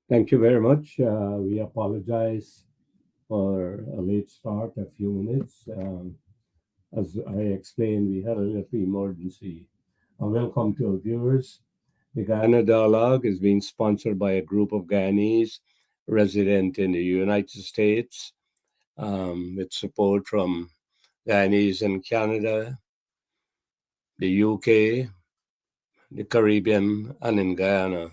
Thank you very much. We apologize for a late start, a few minutes. As I explained, we had a little emergency. Welcome to our viewers. The Guyana Dialogue is being sponsored by a group of Guyanese resident in the United States, with support from Guyanese in Canada, the UK, the Caribbean, and in Guyana.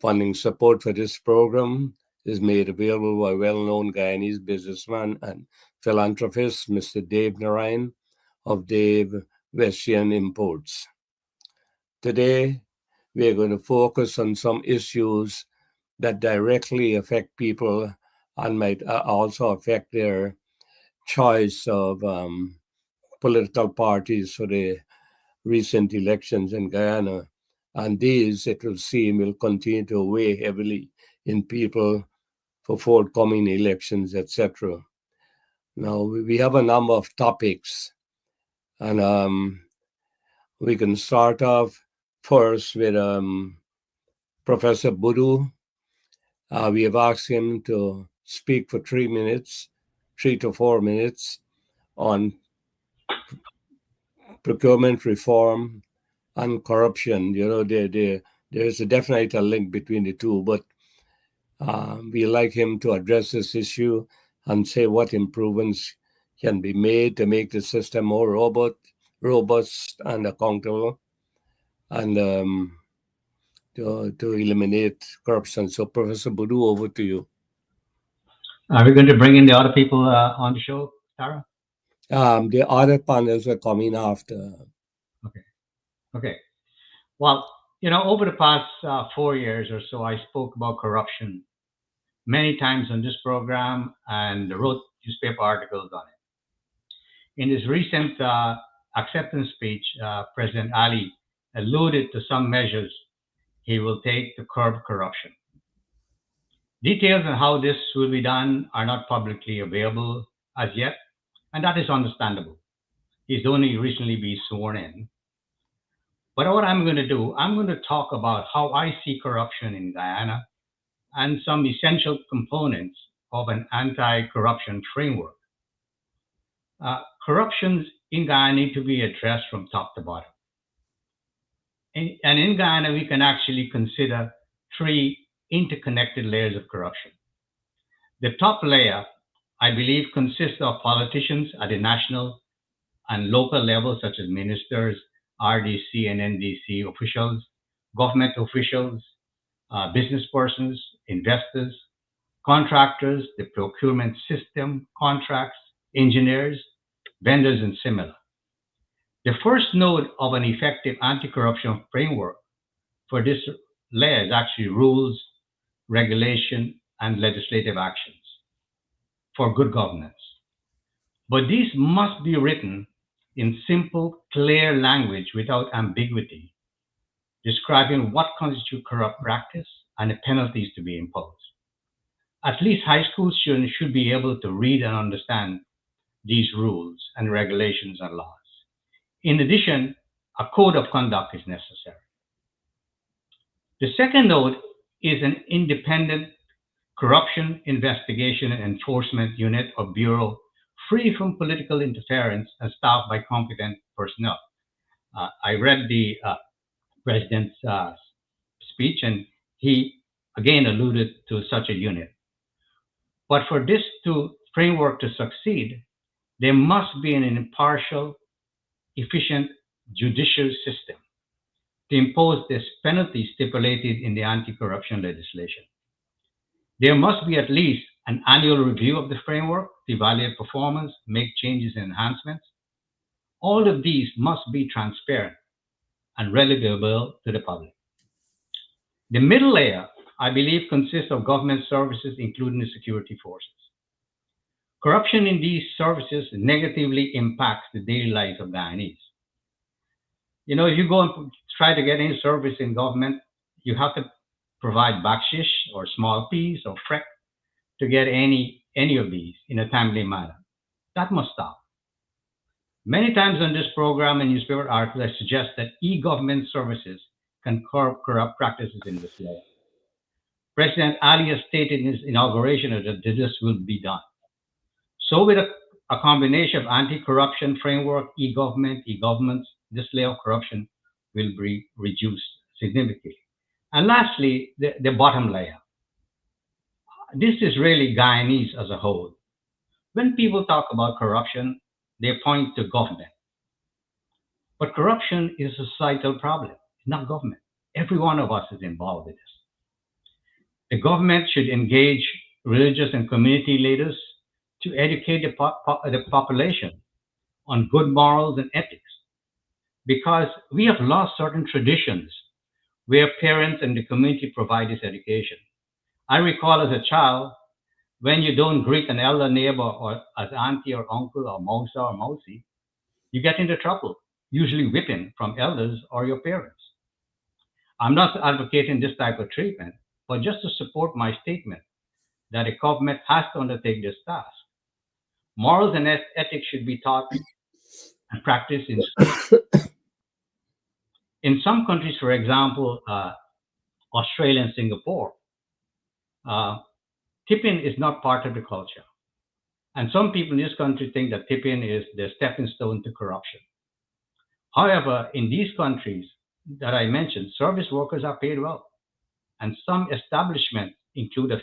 Funding support for this program is made available by well-known Guyanese businessman and philanthropist Mr. Dave Narayan of Dave Westian Imports. Today, we are going to focus on some issues that directly affect people and might also affect their choice of political parties for the recent elections in Guyana. And these, it will seem, will continue to weigh heavily in people for forthcoming elections, etc. Now, we have a number of topics, and we can start off first with Professor Budu. We have asked him to speak for 3 minutes, 3 to 4 minutes, on procurement reform and corruption. There's a definite link between the two, but we like him to address this issue and say what improvements can be made to make the system more robust and accountable, and to eliminate corruption. So, Professor Boudou, over to you. Are we going to bring in the other people on the show, Tara? The other panels are coming after. Okay. Okay. Well, over the past 4 years or so, I spoke about corruption many times on this program and wrote newspaper articles on it. In his recent acceptance speech, President Ali alluded to some measures he will take to curb corruption. Details on how this will be done are not publicly available as yet, and that is understandable. He's only recently been sworn in. But what I'm going to do, I'm going to talk about how I see corruption in Guyana and some essential components of an anti-corruption framework. Corruptions in Guyana need to be addressed from top to bottom. And in Guyana, we can actually consider three interconnected layers of corruption. The top layer, I believe, consists of politicians at the national and local levels, such as ministers, RDC and NDC officials, government officials, business persons, investors, contractors, the procurement system, contracts, engineers, vendors, and similar. The first node of an effective anti-corruption framework for this layer is actually rules, regulation, and legislative actions for good governance. But these must be written in simple, clear language without ambiguity, describing what constitutes corrupt practice and the penalties to be imposed. At least high school students should be able to read and understand these rules and regulations and laws. In addition, a code of conduct is necessary. The second node is an independent corruption investigation and enforcement unit or bureau free from political interference and staffed by competent personnel. I read the president's speech, and he again alluded to such a unit. But for this framework to succeed, there must be an impartial, efficient judicial system to impose this penalty stipulated in the anti-corruption legislation. There must be at least an annual review of the framework to evaluate performance, make changes and enhancements. All of these must be transparent and readily available to the public. The middle layer, I believe, consists of government services, including the security forces. Corruption in these services negatively impacts the daily lives of Guyanese. If you go and try to get any service in government, you have to provide bakshish or small fees or frek to get any of these in a timely manner. That must stop. Many times on this program and newspaper articles, I suggest that e-government services can curb corrupt practices in this layer. President Ali has stated in his inauguration that this will be done. So, with a combination of anti-corruption framework, e-government, e-governments, this layer of corruption will be reduced significantly. And lastly, the bottom layer. This is really Guyanese as a whole. When people talk about corruption, they point to government. But corruption is a societal problem, not government. Every one of us is involved with this. The government should engage religious and community leaders to educate the population on good morals and ethics because we have lost certain traditions where parents and the community provide this education. I recall as a child, when you don't greet an elder neighbor or as auntie or uncle or mousa or mousy, you get into trouble, usually whipping from elders or your parents. I'm not advocating this type of treatment, but just to support my statement that a government has to undertake this task. Morals and ethics should be taught and practiced in schools. In some countries, for example, Australia and Singapore, uh, tipping is not part of the culture. And some people in this country think that tipping is the stepping stone to corruption. However, in these countries that I mentioned, service workers are paid well, and some establishments include a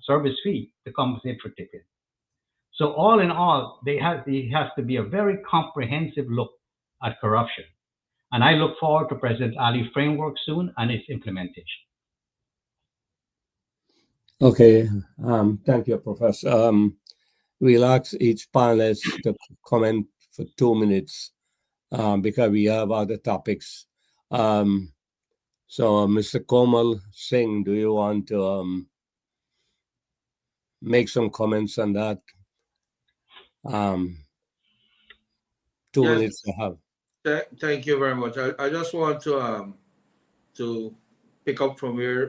service fee to compensate for tipping. So, all in all, there has to be a very comprehensive look at corruption. And I look forward to President Ali framework soon and its implementation. Okay, thank you, Professor. We'll ask each panelist to comment for 2 minutes because we have other topics. So, Mr. Komal Singh, do you want to make some comments on that? 2 minutes to have. Thank you very much. I just want to pick up from where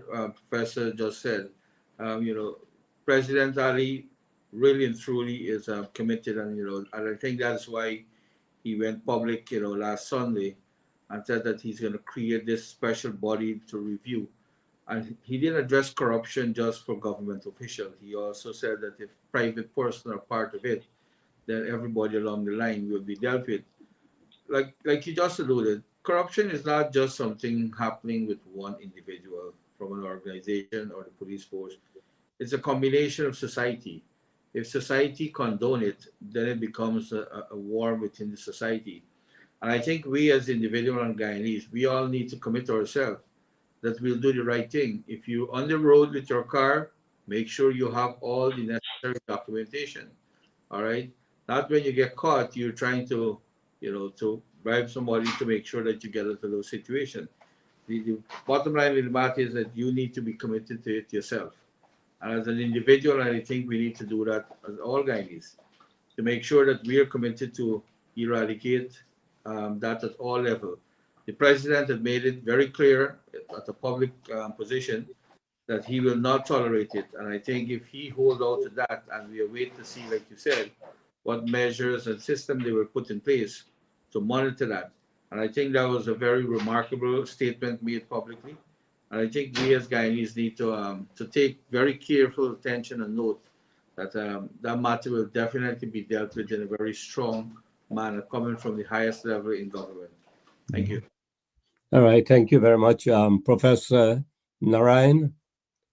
Professor just said. You know, President Ali really and truly is committed, and and I think that's why he went public, last Sunday, and said that he's going to create this special body to review. And he didn't address corruption just for government officials. He also said that if private person are part of it, then everybody along the line will be dealt with. Like you just alluded, corruption is not just something happening with one individual from an organization or the police force. It's a combination of society. If society condone it, then it becomes a war within the society. And I think we as individual and Guyanese, we all need to commit ourselves that we'll do the right thing. If you're on the road with your car, make sure you have all the necessary documentation. All right. Not when you get caught, you're trying to bribe somebody to make sure that you get out of those situations. The bottom line of the matter is that you need to be committed to it yourself. And as an individual, I think we need to do that as all Guyanese to make sure that we are committed to eradicate that at all levels. The president had made it very clear at a public position that he will not tolerate it. And I think if he holds out to that and we await to see, like you said, what measures and system they will put in place to monitor that. And I think that was a very remarkable statement made publicly. And I think we as Guyanese need to take very careful attention and note that that matter will definitely be dealt with in a very strong manner coming from the highest level in government. Thank you. All right, thank you very much. Professor Narayan,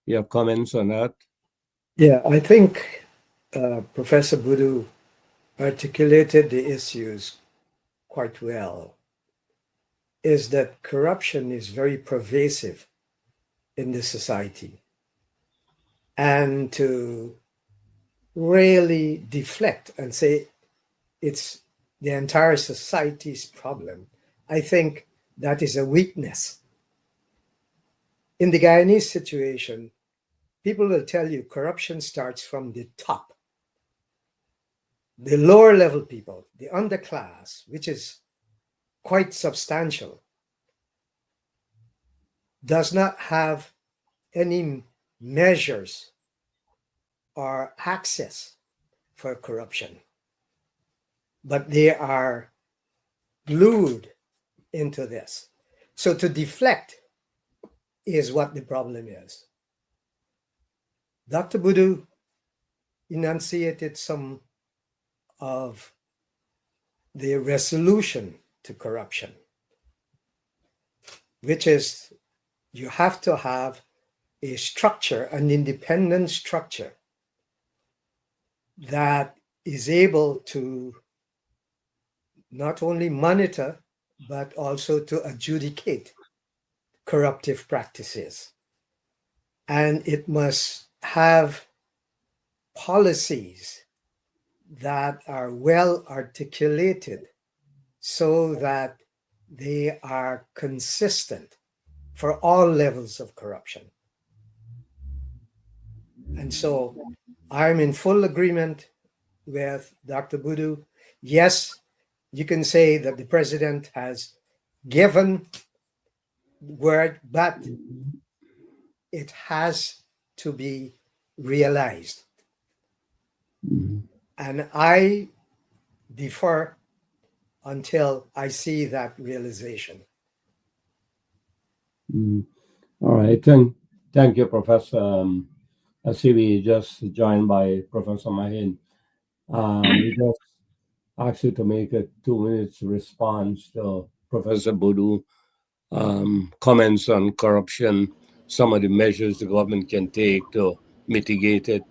you have comments on that? Yeah, I think Professor Budu articulated the issues quite well, is that corruption is very pervasive in the society. And to really deflect and say it's the entire society's problem, I think that is a weakness. In the Guyanese situation, people will tell you corruption starts from the top. The lower level people, the underclass, which is quite substantial, does not have any measures or access for corruption, but they are glued into this. So to deflect is what the problem is. Dr. Budu enunciated some of the resolution to corruption, which is you have to have a structure, an independent structure that is able to not only monitor, but also to adjudicate corruptive practices. And it must have policies that are well articulated so that they are consistent for all levels of corruption. And so I'm in full agreement with Dr. Budu. Yes, you can say that the president has given word, but it has to be realized. Mhm. And I defer until I see that realization. Mhm. All right. Thank you, Professor. I see we just joined by Professor Mahin. We just asked you to make a 2 minutes response to Professor Bodu comments on corruption, some of the measures the government can take to mitigate it.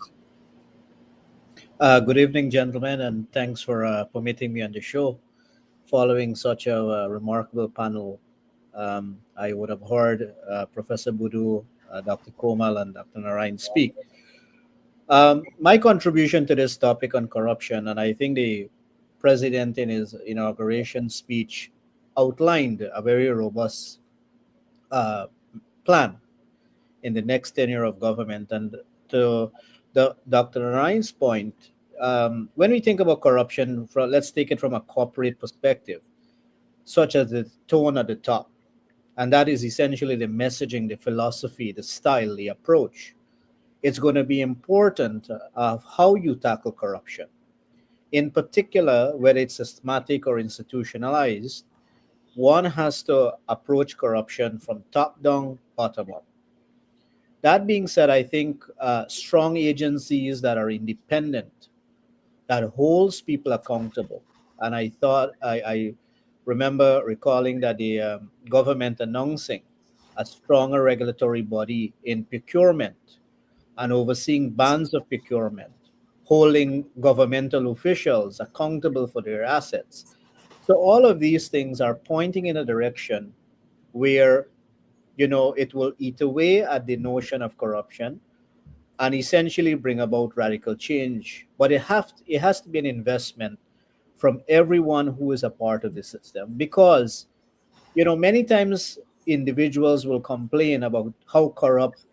Good evening, gentlemen, and thanks for permitting me on the show. Following such a remarkable panel, I would have heard Professor Budu, Dr. Komal, and Dr. Narayan speak. My contribution to this topic on corruption, and I think the president in his inauguration speech outlined a very robust uh, plan in the next tenure of government. And to Dr. Narayan's point, when we think about corruption, let's take it from a corporate perspective, such as the tone at the top. And that is essentially the messaging, the philosophy, the style, the approach. It's going to be important of how you tackle corruption. In particular, whether it's systematic or institutionalized, one has to approach corruption from top down, bottom up. That being said, I think strong agencies that are independent, that holds people accountable. And I remember recalling that the government announcing a stronger regulatory body in procurement and overseeing bans of procurement, holding governmental officials accountable for their assets. So all of these things are pointing in a direction where it will eat away at the notion of corruption and essentially bring about radical change. But it has to be an investment from everyone who is a part of the system, because many times individuals will complain about how corrupt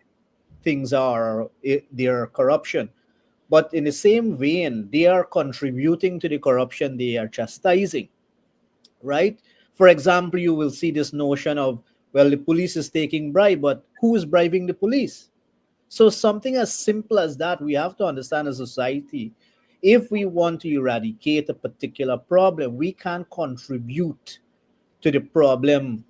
things are, or their corruption, but in the same vein they are contributing to the corruption they are chastising, right? For example, you will see this notion of, well, the police is taking bribe, but who is bribing the police? So something as simple as that, we have to understand as a society, if we want to eradicate a particular problem, we can't contribute to the problem.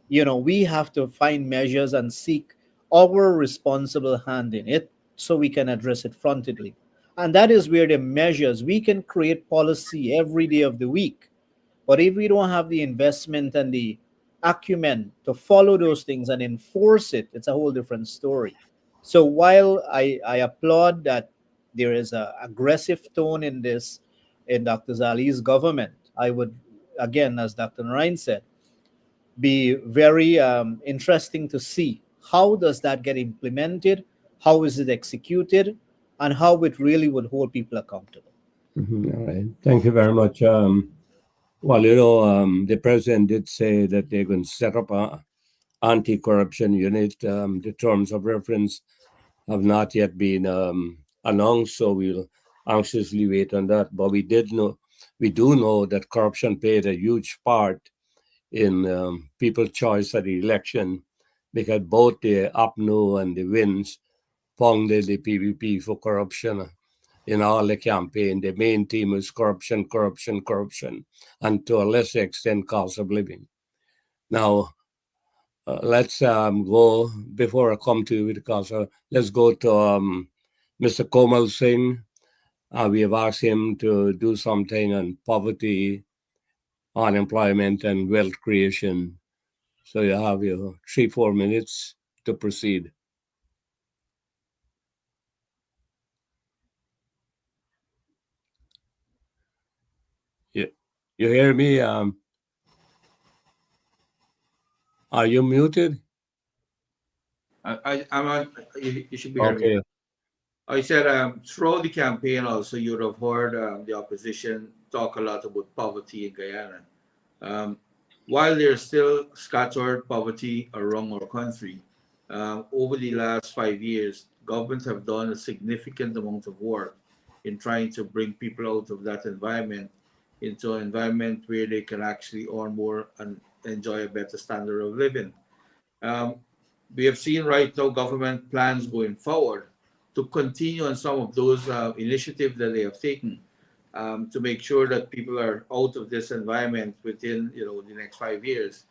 We have to find measures and seek our responsible hand in it so we can address it frontally. And that is where the measures, we can create policy every day of the week, but if we don't have the investment and the acumen to follow those things and enforce it, it's a whole different story. So while I applaud that there is a aggressive tone in this in Dr. Zali's government, I would, again, as Dr. Narayan said, be very interesting to see how does that get implemented, how is it executed, and how it really would hold people accountable. All right. Thank you very much. Well, the president did say that they're going to set up a anti-corruption unit. The terms of reference have not yet been announced, so we'll anxiously wait on that. But we do know that corruption played a huge part in people's choice at the election, because both the APNU and the WINS pounded the PVP for corruption in all the campaign. The main theme was corruption, corruption, corruption, and to a lesser extent, cost of living. Now, let's go, before I come to you with the cost, let's go to Mr. Komal Singh. We have asked him to do something on poverty, unemployment, and wealth creation. So you have your 3, 4 minutes to proceed. You, you hear me? Are you muted? I'm on, you should be hearing me. Okay. I said throughout the campaign also you would have heard the opposition talk a lot about poverty in Guyana. Um, while there's still scattered poverty around our country, over the last 5 years, governments have done a significant amount of work in trying to bring people out of that environment into an environment where they can actually earn more and enjoy a better standard of living. Um, we have seen right now government plans going forward to continue on some of those initiatives that they have taken to make sure that people are out of this environment within the next 5 years.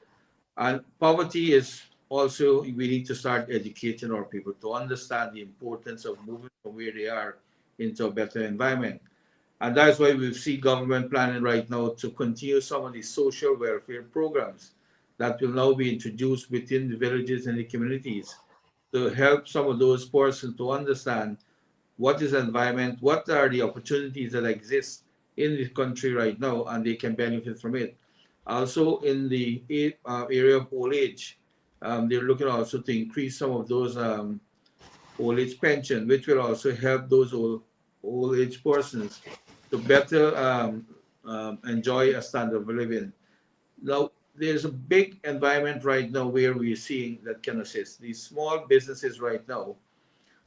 And poverty is also we need to start educating our people to understand the importance of moving from where they are into a better environment. And that's why we see government planning right now to continue some of these social welfare programs that will now be introduced within the villages and the communities to help some of those persons to understand what is environment, what are the opportunities that exist in the country right now, and they can benefit from it. Also, in the area of old age, they're looking also to increase some of those old age pension, which will also help those old age persons to better enjoy a standard of living. Now, there's a big environment right now where we're seeing that can assist. These small businesses right now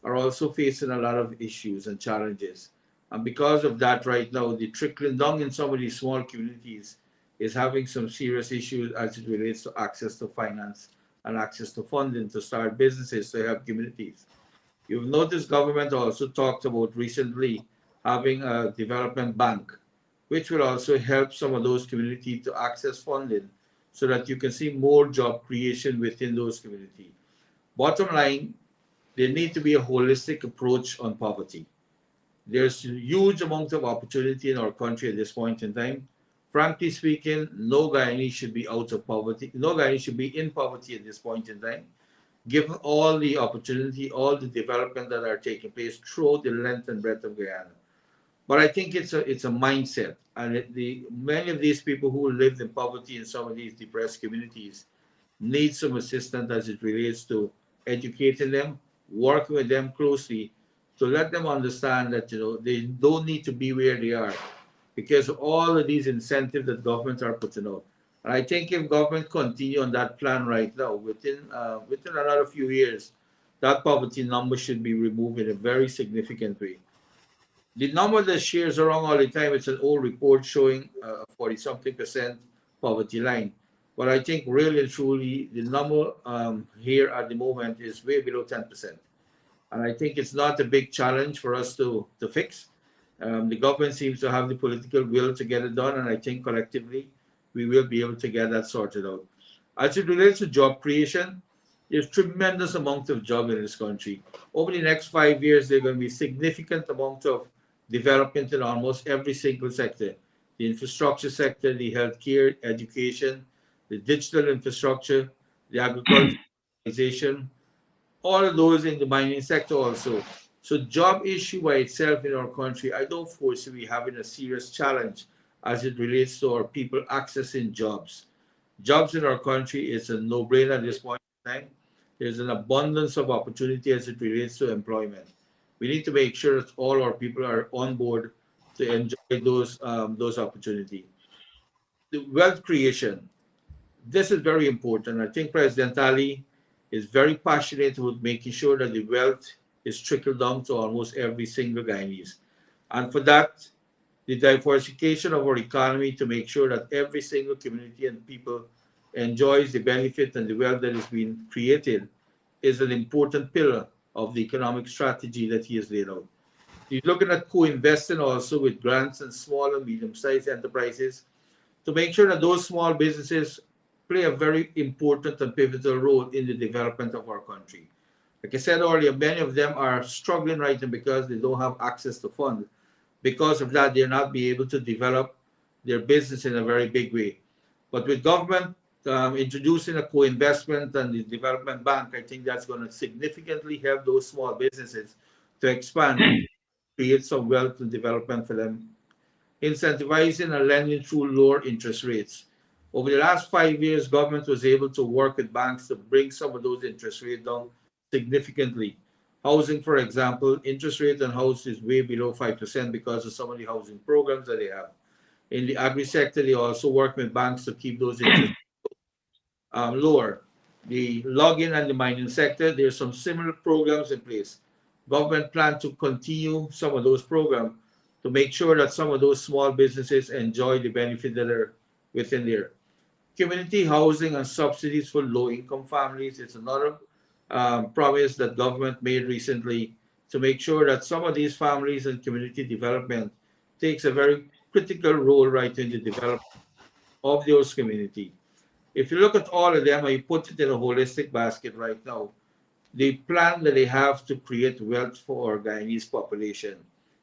are also facing a lot of issues and challenges. And because of that, right now, the trickling down in some of these small communities is having some serious issues as it relates to access to finance and access to funding to start businesses to help communities. You've noticed government also talked about recently having a development bank, which will also help some of those communities to access funding so that you can see more job creation within those communities. Bottom line, there need to be a holistic approach on poverty. There's a huge amount of opportunity in our country at this point in time. Frankly speaking, no Guyanese should be out of poverty. No Guyanese should be in poverty at this point in time, given all the opportunity, all the development that are taking place throughout the length and breadth of Guyana. But I think it's a mindset, and the many of these people who lived in poverty in some of these depressed communities need some assistance as it relates to educating them, working with them closely to let them understand that they don't need to be where they are because of all of these incentives that governments are putting out. And I think if government continue on that plan right now, within another few years, that poverty number should be removed in a very significant way. The number that shares around all the time, it's an old report showing 40 something percent poverty line. But I think really and truly, the number here at the moment is way below 10%. And I think it's not a big challenge for us to fix. The government seems to have the political will to get it done, and I think collectively we will be able to get that sorted out. As it relates to job creation, there's tremendous amount of job in this country. Over the next 5 years, there's going to be significant amount of development in almost every single sector. The infrastructure sector, the healthcare, education, the digital infrastructure, the agriculture, all of those in the mining sector also. So job issue by itself in our country, I don't foresee we having a serious challenge as it relates to our people accessing jobs. Jobs in our country is a no-brainer at this point in time. There's an abundance of opportunity as it relates to employment. We need to make sure that all our people are on board to enjoy those opportunities. The wealth creation, this is very important. I think President Ali is very passionate with making sure that the wealth is trickled down to almost every single Guyanese. And for that, the diversification of our economy to make sure that every single community and people enjoys the benefit and the wealth that is being created is an important pillar of the economic strategy that he has laid out. He's looking at co-investing also with grants and small and medium-sized enterprises to make sure that those small businesses play a very important and pivotal role in the development of our country. Like I said earlier, many of them are struggling right now because they don't have access to funds. Because of that, they're not be able to develop their business in a very big way. But with government introducing a co-investment and the development bank, I think that's going to significantly help those small businesses to expand and create some wealth and development for them, incentivizing and lending through lower interest rates. Over the last 5 years, government was able to work with banks to bring some of those interest rates down significantly. Housing, for example, interest rate on house is way below 5% because of some of the housing programs that they have. In the agri sector, they also work with banks to keep those interest lower. The logging and the mining sector, there's some similar programs in place. Government plan to continue some of those programs to make sure that some of those small businesses enjoy the benefit that are within there. Community housing and subsidies for low-income families is another promise that government made recently to make sure that some of these families and community development takes a very critical role right in the development of those community. If you look at all of them and you put it in a holistic basket right now, the plan that they have to create wealth for our Guyanese population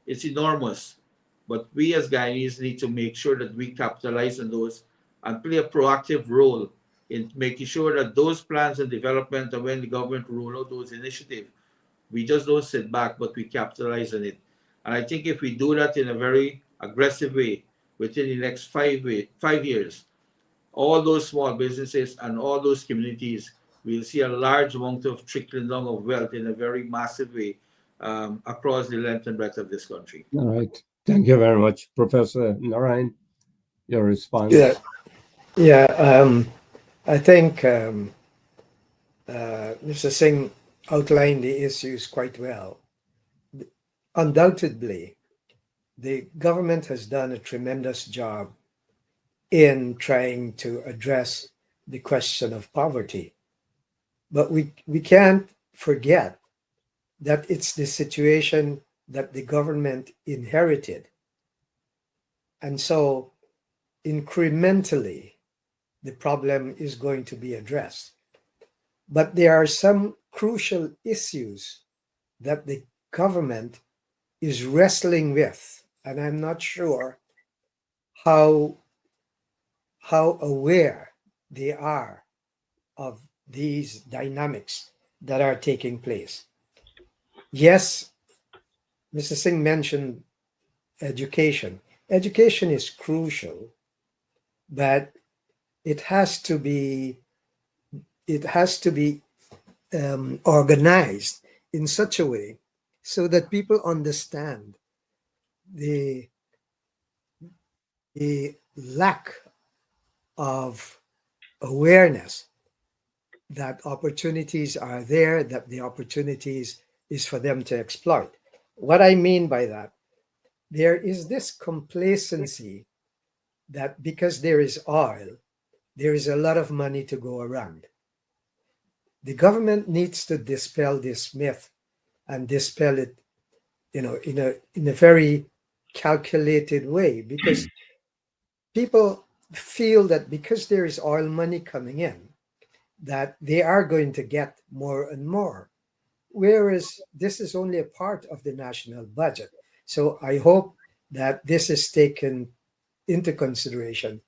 is enormous. But we as Guyanese need to make sure that we capitalize on those and play a proactive role in making sure that those plans and development and when the government roll out those initiatives, we just don't sit back, but we capitalize on it. And I think if we do that in a very aggressive way within the next 5 years, all those small businesses and all those communities will see a large amount of trickling down of wealth in a very massive way across the length and breadth of this country. All right. Thank you very much, Professor Narayan. Your response. Yeah, yeah. I think Mr. Singh outlined the issues quite well. Undoubtedly, the government has done a tremendous job in trying to address the question of poverty. But we can't forget that it's the situation that the government inherited. And so incrementally, the problem is going to be addressed. But there are some crucial issues that the government is wrestling with, and I'm not sure how aware they are of these dynamics that are taking place. Yes, Mr. Singh mentioned education. Education is crucial, but it has to be organized in such a way so that people understand the lack of awareness that opportunities are there, that the opportunities is for them to exploit. What I mean by that, there is this complacency that because there is oil, there is a lot of money to go around. The government needs to dispel this myth and dispel it, in a very calculated way, because people feel that because there is oil money coming in, that they are going to get more and more, whereas this is only a part of the national budget. So I hope that this is taken into consideration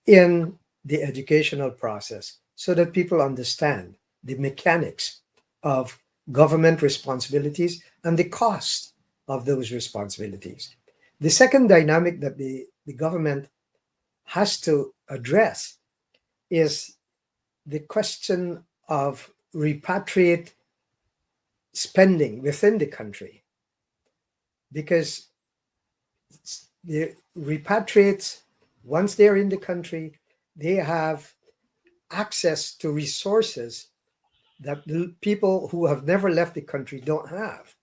in the educational process so that people understand the mechanics of government responsibilities and the cost of those responsibilities. The second dynamic that the government has to address is the question of repatriate spending within the country, because the repatriates, once they're in the country, they have access to resources that the people who have never left the country don't have.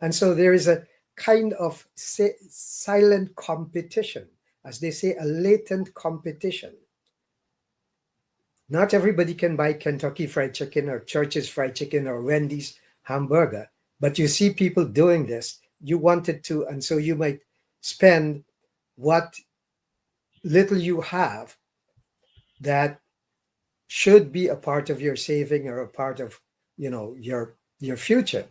And so there is a kind of silent competition, as they say, a latent competition. Not everybody can buy Kentucky Fried Chicken or Church's Fried Chicken or Wendy's hamburger, but you see people doing this. You wanted to, and so you might spend what little you have that should be a part of your saving or a part of your your future.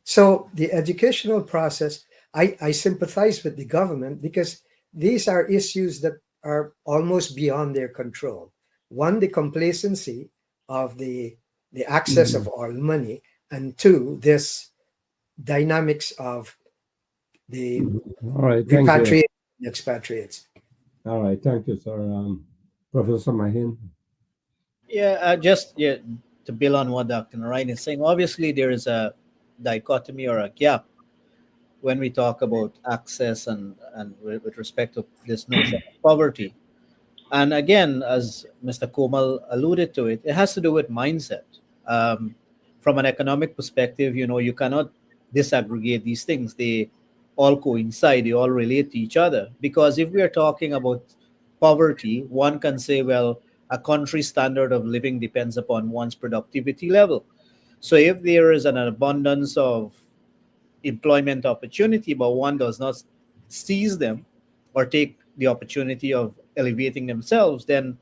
So the educational process, I sympathize with the government because these are issues that are almost beyond their control. One, the complacency of the access of Mhm. all money, and two, this dynamics of the Mhm. All right, thank you. repatriate and expatriates. All right, thank you, sir. Professor Mahin. Yeah, to build on what Dr. Narayan is saying, obviously there is a dichotomy or a gap when we talk about access and with respect to this notion of poverty. And again, as Mr. Komal alluded to it, it has to do with mindset. Um, from an economic perspective, you cannot disaggregate these things. They all coincide, they all relate to each other. Because if we are talking about poverty, one can say, well, a country's standard of living depends upon one's productivity level. So if there is an abundance of employment opportunity, but one does not seize them or take the opportunity of elevating themselves, then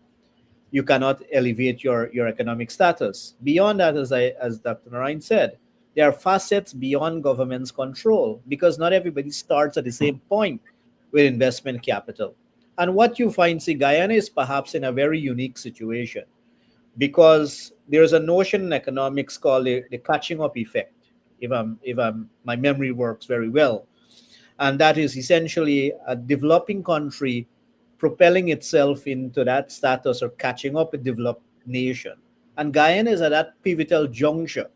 you cannot elevate your economic status. Beyond that, as Dr. Narayan said, there are facets beyond government's control because not everybody starts at the same point with investment capital. And what you find, see, Guyana is perhaps in a very unique situation because there's a notion in economics called the catching up effect. If my memory works very well, and that is essentially a developing country propelling itself into that status or catching up a developed nation. And Guyana is at that pivotal juncture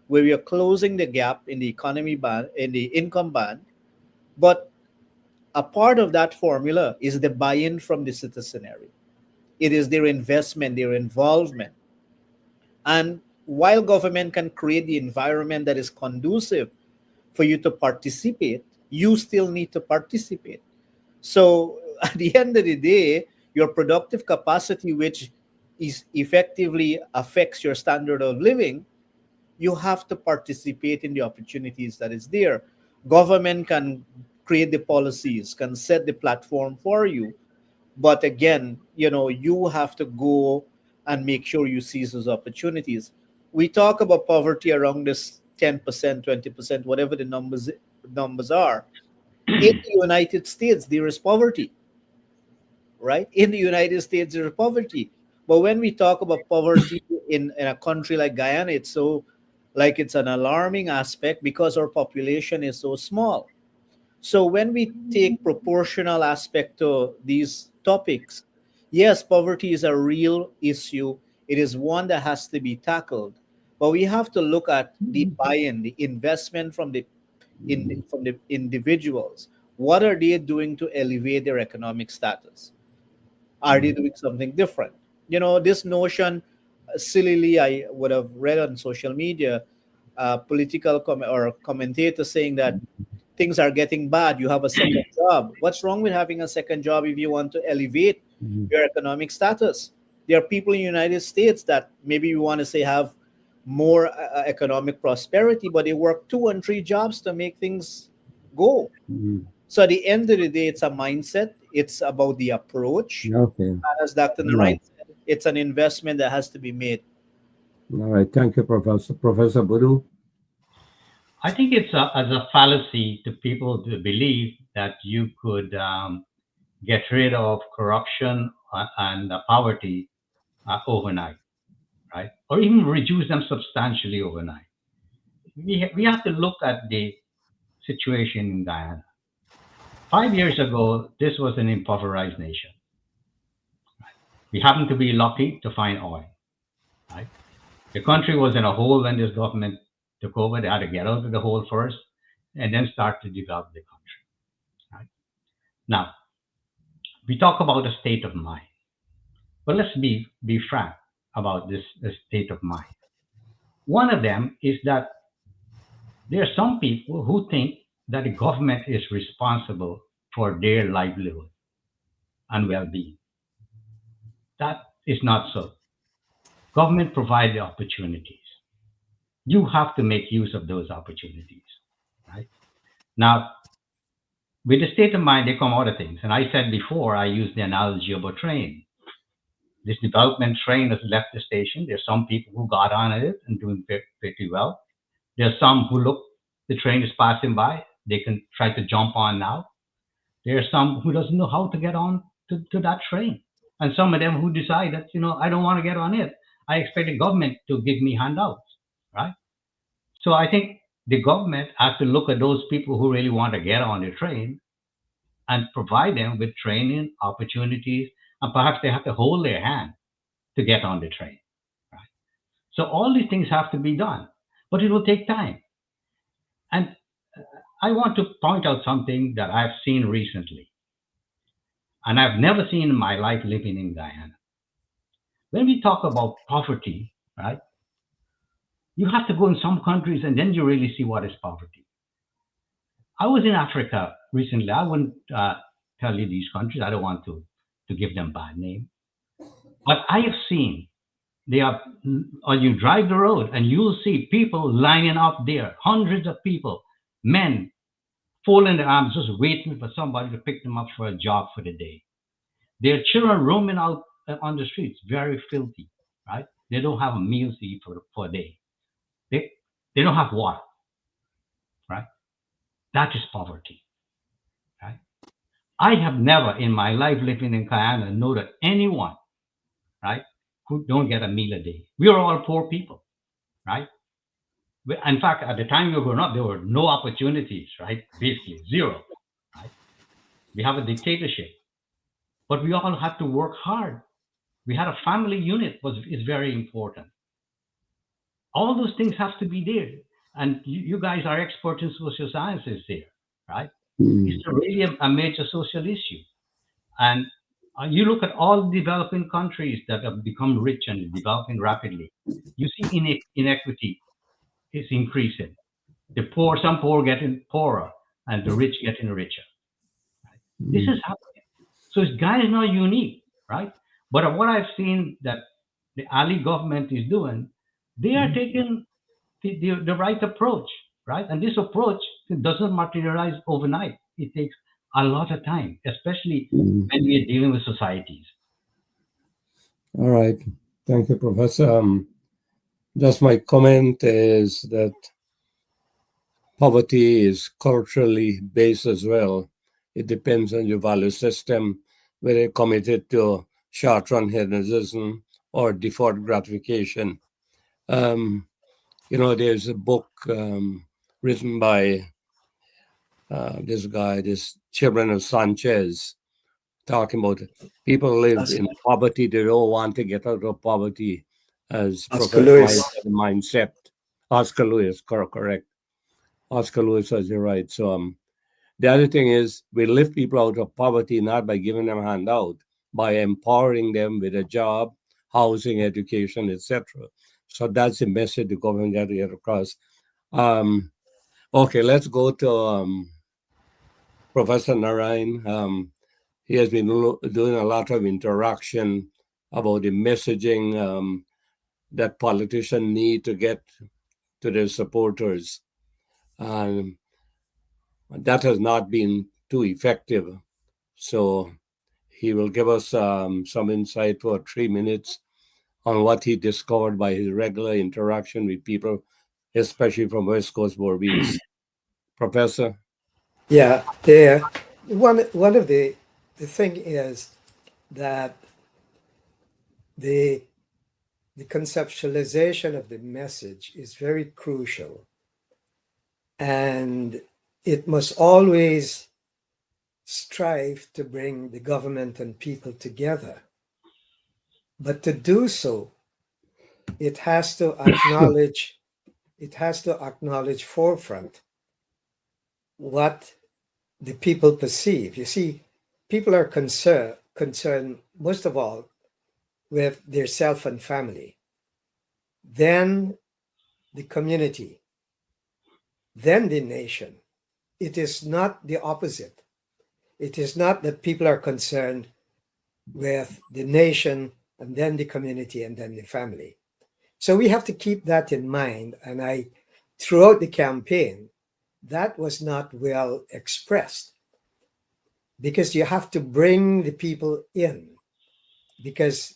where we are closing the gap in the economy band, in the income band, but a part of that formula is the buy-in from the citizenry. It is their investment, their involvement. And while government can create the environment that is conducive for you to participate, you still need to participate. So at the end of the day, your productive capacity, which is effectively affects your standard of living, you have to participate in the opportunities that is there. Government can create the policies, can set the platform for you, but again, you have to go and make sure you seize those opportunities. We talk about poverty around this 10%, 20%, whatever the numbers are. In the United States, there is poverty, right? In the United States, there is poverty. But when we talk about poverty in a country like Guyana, it's so like it's an alarming aspect because our population is so small. So when we take proportional aspect to these topics, yes, poverty is a real issue. It is one that has to be tackled. But we have to look at the buy-in, the investment from the individuals. What are they doing to elevate their economic status? Are they doing something different? This notion, sillily, I would have read on social media, political or commentators saying that things are getting bad. You have a second job. What's wrong with having a second job if you want to elevate Mhm. your economic status? There are people in the United States that maybe we want to say have more economic prosperity, but they work 2 and 3 jobs to make things go. Mhm. So at the end of the day, it's a mindset. It's about the approach. Okay. And as Dr. All right. Narayan said, it's an investment that has to be made. All right. Thank you, Professor. Professor Buru. I think it's as a fallacy to people to believe that you could get rid of corruption and poverty overnight, right? Or even reduce them substantially overnight. We have to look at the situation in Guyana. 5 years ago, this was an impoverished nation. We happened to be lucky to find oil, right? The country was in a hole when this government took over. They had to get out of the hole first and then start to develop the country, right? Now, we talk about a state of mind. But let's be frank about this state of mind. One of them is that there are some people who think that the government is responsible for their livelihood and well-being. That is not so. Government provide the opportunities. You have to make use of those opportunities, right? Now, with the state of mind, they come other things. And I said before, I used the analogy of a train. This development train has left the station. There's some people who got on it and doing pretty well. There are some who look, the train is passing by, they can try to jump on now. There are some who doesn't know how to get on to that train. And some of them who decide that, I don't want to get on it. I expect the government to give me handouts, right? So I think the government has to look at those people who really want to get on the train and provide them with training opportunities, and perhaps they have to hold their hand to get on the train. Right? So all these things have to be done, but it will take time. And I want to point out something that I've seen recently, and I've never seen in my life living in Guyana. When we talk about poverty, right, you have to go in some countries and then you really see what is poverty. I was in Africa recently. I wouldn't tell you these countries. I don't want to give them bad name. But I have seen they are, or you drive the road and you'll see people lining up there, hundreds of people, men, folding their arms, just waiting for somebody to pick them up for a job for the day. Their children roaming out on the streets, very filthy, right? They don't have a meal to eat for a day. They, they don't have water, right? That is poverty, right? I have never in my life living in Guyana know that anyone, right, who don't get a meal a day. We are all poor people, right? In fact, at the time we were growing up, there were no opportunities, right? Basically zero, right? We have a dictatorship, but we all have to work hard. We had a family unit is very important. All those things have to be there, and you guys are experts in social sciences there, right? It's really a major social issue. And you look at all developing countries that have become rich and developing rapidly, you see inequity is increasing. Some poor getting poorer, and the rich getting richer. This is happening. So Ghana is not unique, right? But what I've seen that the Ali government is doing, they are taking the right approach, right? And this approach doesn't materialize overnight. It takes a lot of time, especially when we are dealing with societies. All right. Thank you, Professor. Just my comment is that poverty is culturally based as well. It depends on your value system, whether you're committed to short-run hedonism or deferred gratification. There's a book written by this chairman of Sanchez, talking about people live in poverty. They don't want to get out of poverty, as Oscar Lewis. Professor mindset. Oscar Lewis, correct. Oscar Lewis says you're right. So the other thing is we lift people out of poverty not by giving them a handout, by empowering them with a job, housing, education, etc. So that's the message the government got to get across. Okay, let's go to Professor Narayan. He has been doing a lot of interaction about the messaging that politicians need to get to their supporters. That has not been too effective. So he will give us some insight for 3 minutes on what he discovered by his regular interaction with people, especially from West Coast Berbice. Professor? Yeah, one of the thing is that the conceptualization of the message is very crucial, and it must always strive to bring the government and people together. But to do so, it has to acknowledge forefront what the people perceive. You see, people are concerned most of all with their self and family, then the community, then the nation. It is not the opposite. It is not that people are concerned with the nation and then the community and then the family. So we have to keep that in mind. And throughout the campaign, that was not well expressed, because you have to bring the people in, because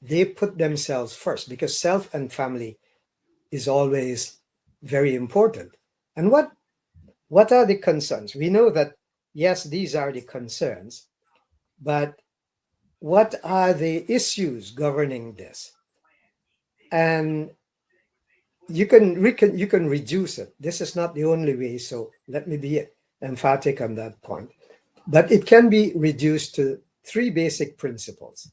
they put themselves first, because self and family is always very important. And what are the concerns? We know that, yes, these are the concerns, but what are the issues governing this? And you can reduce it. This is not the only way, so let me be emphatic on that point. But it can be reduced to three basic principles,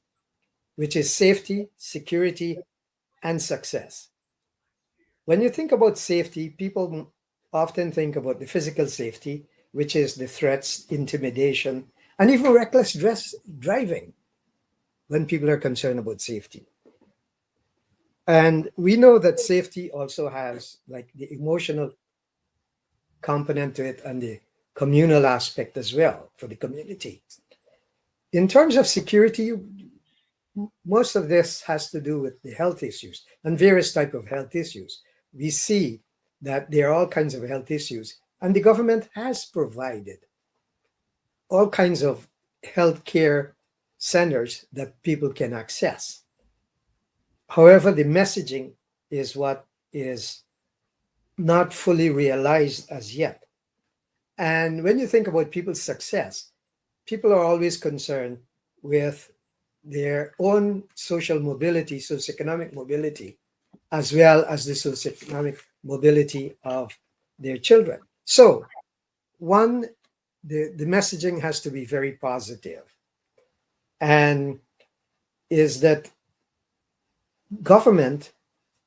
which is safety, security, and success. When you think about safety, people often think about the physical safety, which is the threats, intimidation, and even reckless driving when people are concerned about safety. And we know that safety also has like the emotional component to it and the communal aspect as well for the community. In terms of security, most of this has to do with the health issues and various type of health issues. We see that there are all kinds of health issues, and the government has provided all kinds of healthcare centers that people can access. However, the messaging is what is not fully realized as yet. And when you think about people's success, people are always concerned with their own social mobility, socioeconomic mobility, as well as the socioeconomic mobility of their children. So, one, the messaging has to be very positive, and is that government,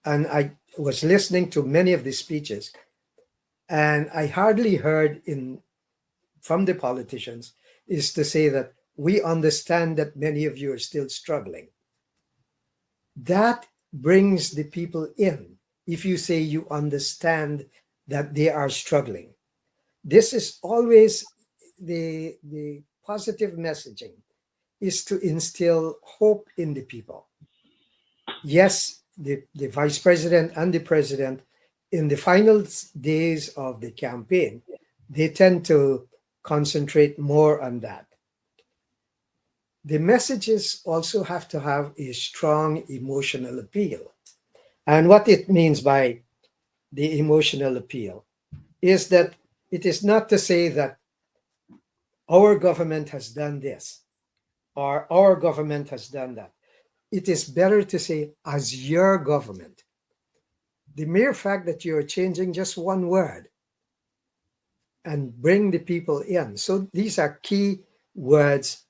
and I was listening to many of the speeches, and I hardly heard from the politicians is to say that we understand that many of you are still struggling. That brings the people in. If you say you understand that they are struggling, this is always the positive messaging is to instill hope in the people. Yes, the vice president and the president, in the final days of the campaign, they tend to concentrate more on that. The messages also have to have a strong emotional appeal. And what it means by the emotional appeal is that it is not to say that our government has done this or our government has done that. It is better to say, as your government. The mere fact that you're changing just one word and bring the people in. So these are key words.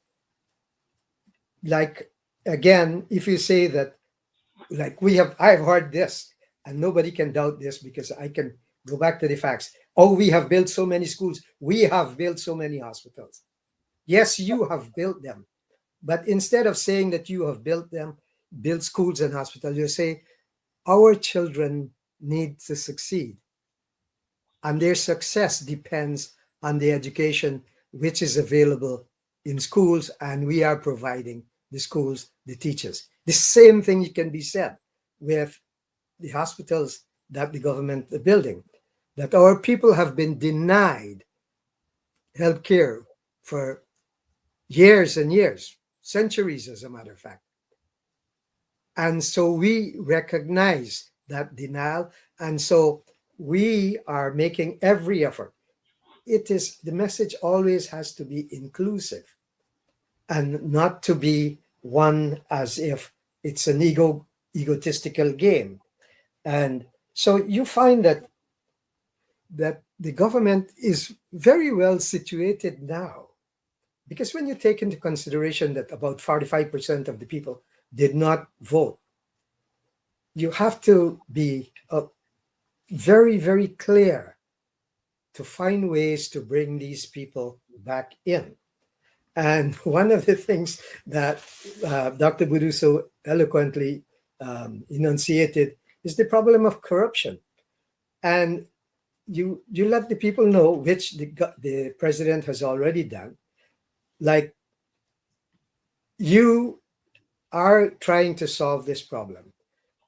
Like, again, if you say that, like I've heard this, and nobody can doubt this because I can go back to the facts. Oh, we have built so many schools. We have built so many hospitals. Yes, you have built them. But instead of saying that you have built them, built schools and hospitals, you say, our children need to succeed. And their success depends on the education which is available in schools, and we are providing the schools, the teachers. The same thing can be said with the hospitals that the government is building, that our people have been denied health care for years and years, centuries, as a matter of fact. And so we recognize that denial. And so we are making every effort. It is, the message always has to be inclusive and not to be one as if it's an egotistical game. And so you find that the government is very well situated now, because when you take into consideration that about 45% of the people did not vote, you have to be very, very clear to find ways to bring these people back in. And one of the things that Dr. Budu so eloquently enunciated is the problem of corruption. And you let the people know, which the president has already done, like, you are trying to solve this problem,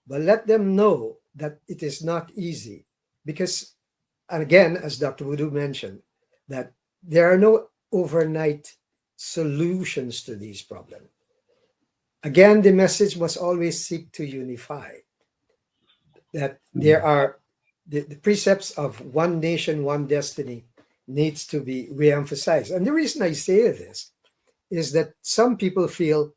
but let them know that it is not easy, because, and again, as Dr. Wudu mentioned, that there are no overnight solutions to these problems. Again, the message must always seek to unify, that there are the precepts of one nation, one destiny needs to be reemphasized. And the reason I say this is that some people feel,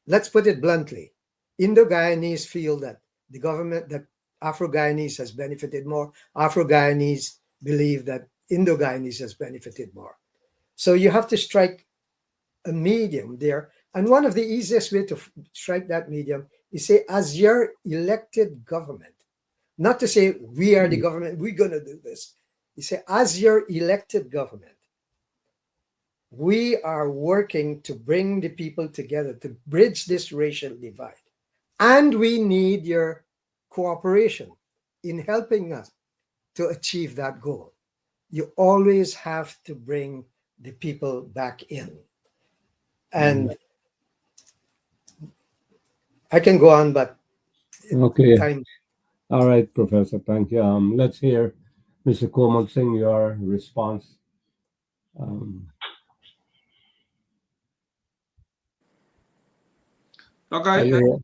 let's put it bluntly, Indo-Guyanese feel that the government, that Afro-Guyanese has benefited more. Afro-Guyanese believe that Indo-Guyanese has benefited more. So you have to strike a medium there. And one of the easiest way to strike that medium is say, as your elected government, not to say we are the government, we're going to do this. You say, as your elected government, we are working to bring the people together to bridge this racial divide. And we need your cooperation in helping us to achieve that goal. You always have to bring the people back in. And I can go on, but Okay. time. All right, Professor. Thank you. Let's hear Mr. Komal Singh, your response. Look, Are you I here?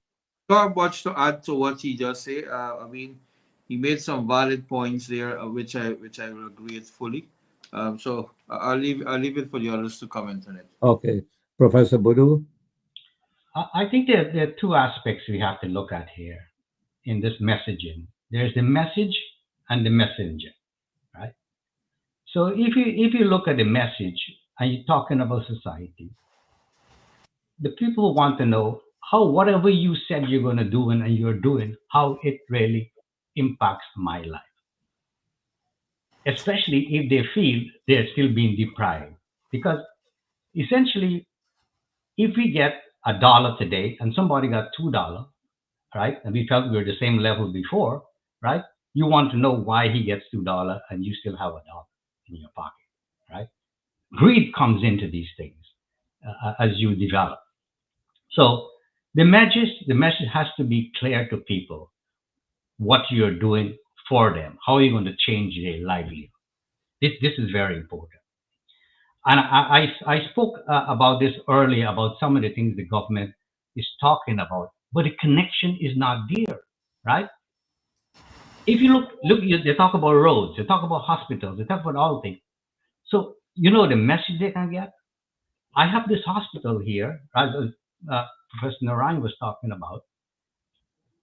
don't have much to add to what he just said. I mean, he made some valid points there, which I will agree with fully. So I'll leave it for the others to comment on it. Okay. Professor Budu? I think there are two aspects we have to look at here in this messaging. There's the message and the messenger, right? So if you look at the message and you're talking about society, the people want to know how whatever you said you're going to do and you're doing, how it really impacts my life. Especially if they feel they're still being deprived. Because essentially, if we get $1 today and somebody got $2, right, and we felt we were the same level before, right, you want to know why he gets $2 and you still have $1 in your pocket, right? Greed comes into these things as you develop. So the message has to be clear to people what you're doing for them, how are you going to change their livelihood. This is very important. And I spoke about this earlier about some of the things the government is talking about, but the connection is not there, right? If you look, they talk about roads, they talk about hospitals, they talk about all things. So the message they can get. I have this hospital here, as Professor Narayan was talking about.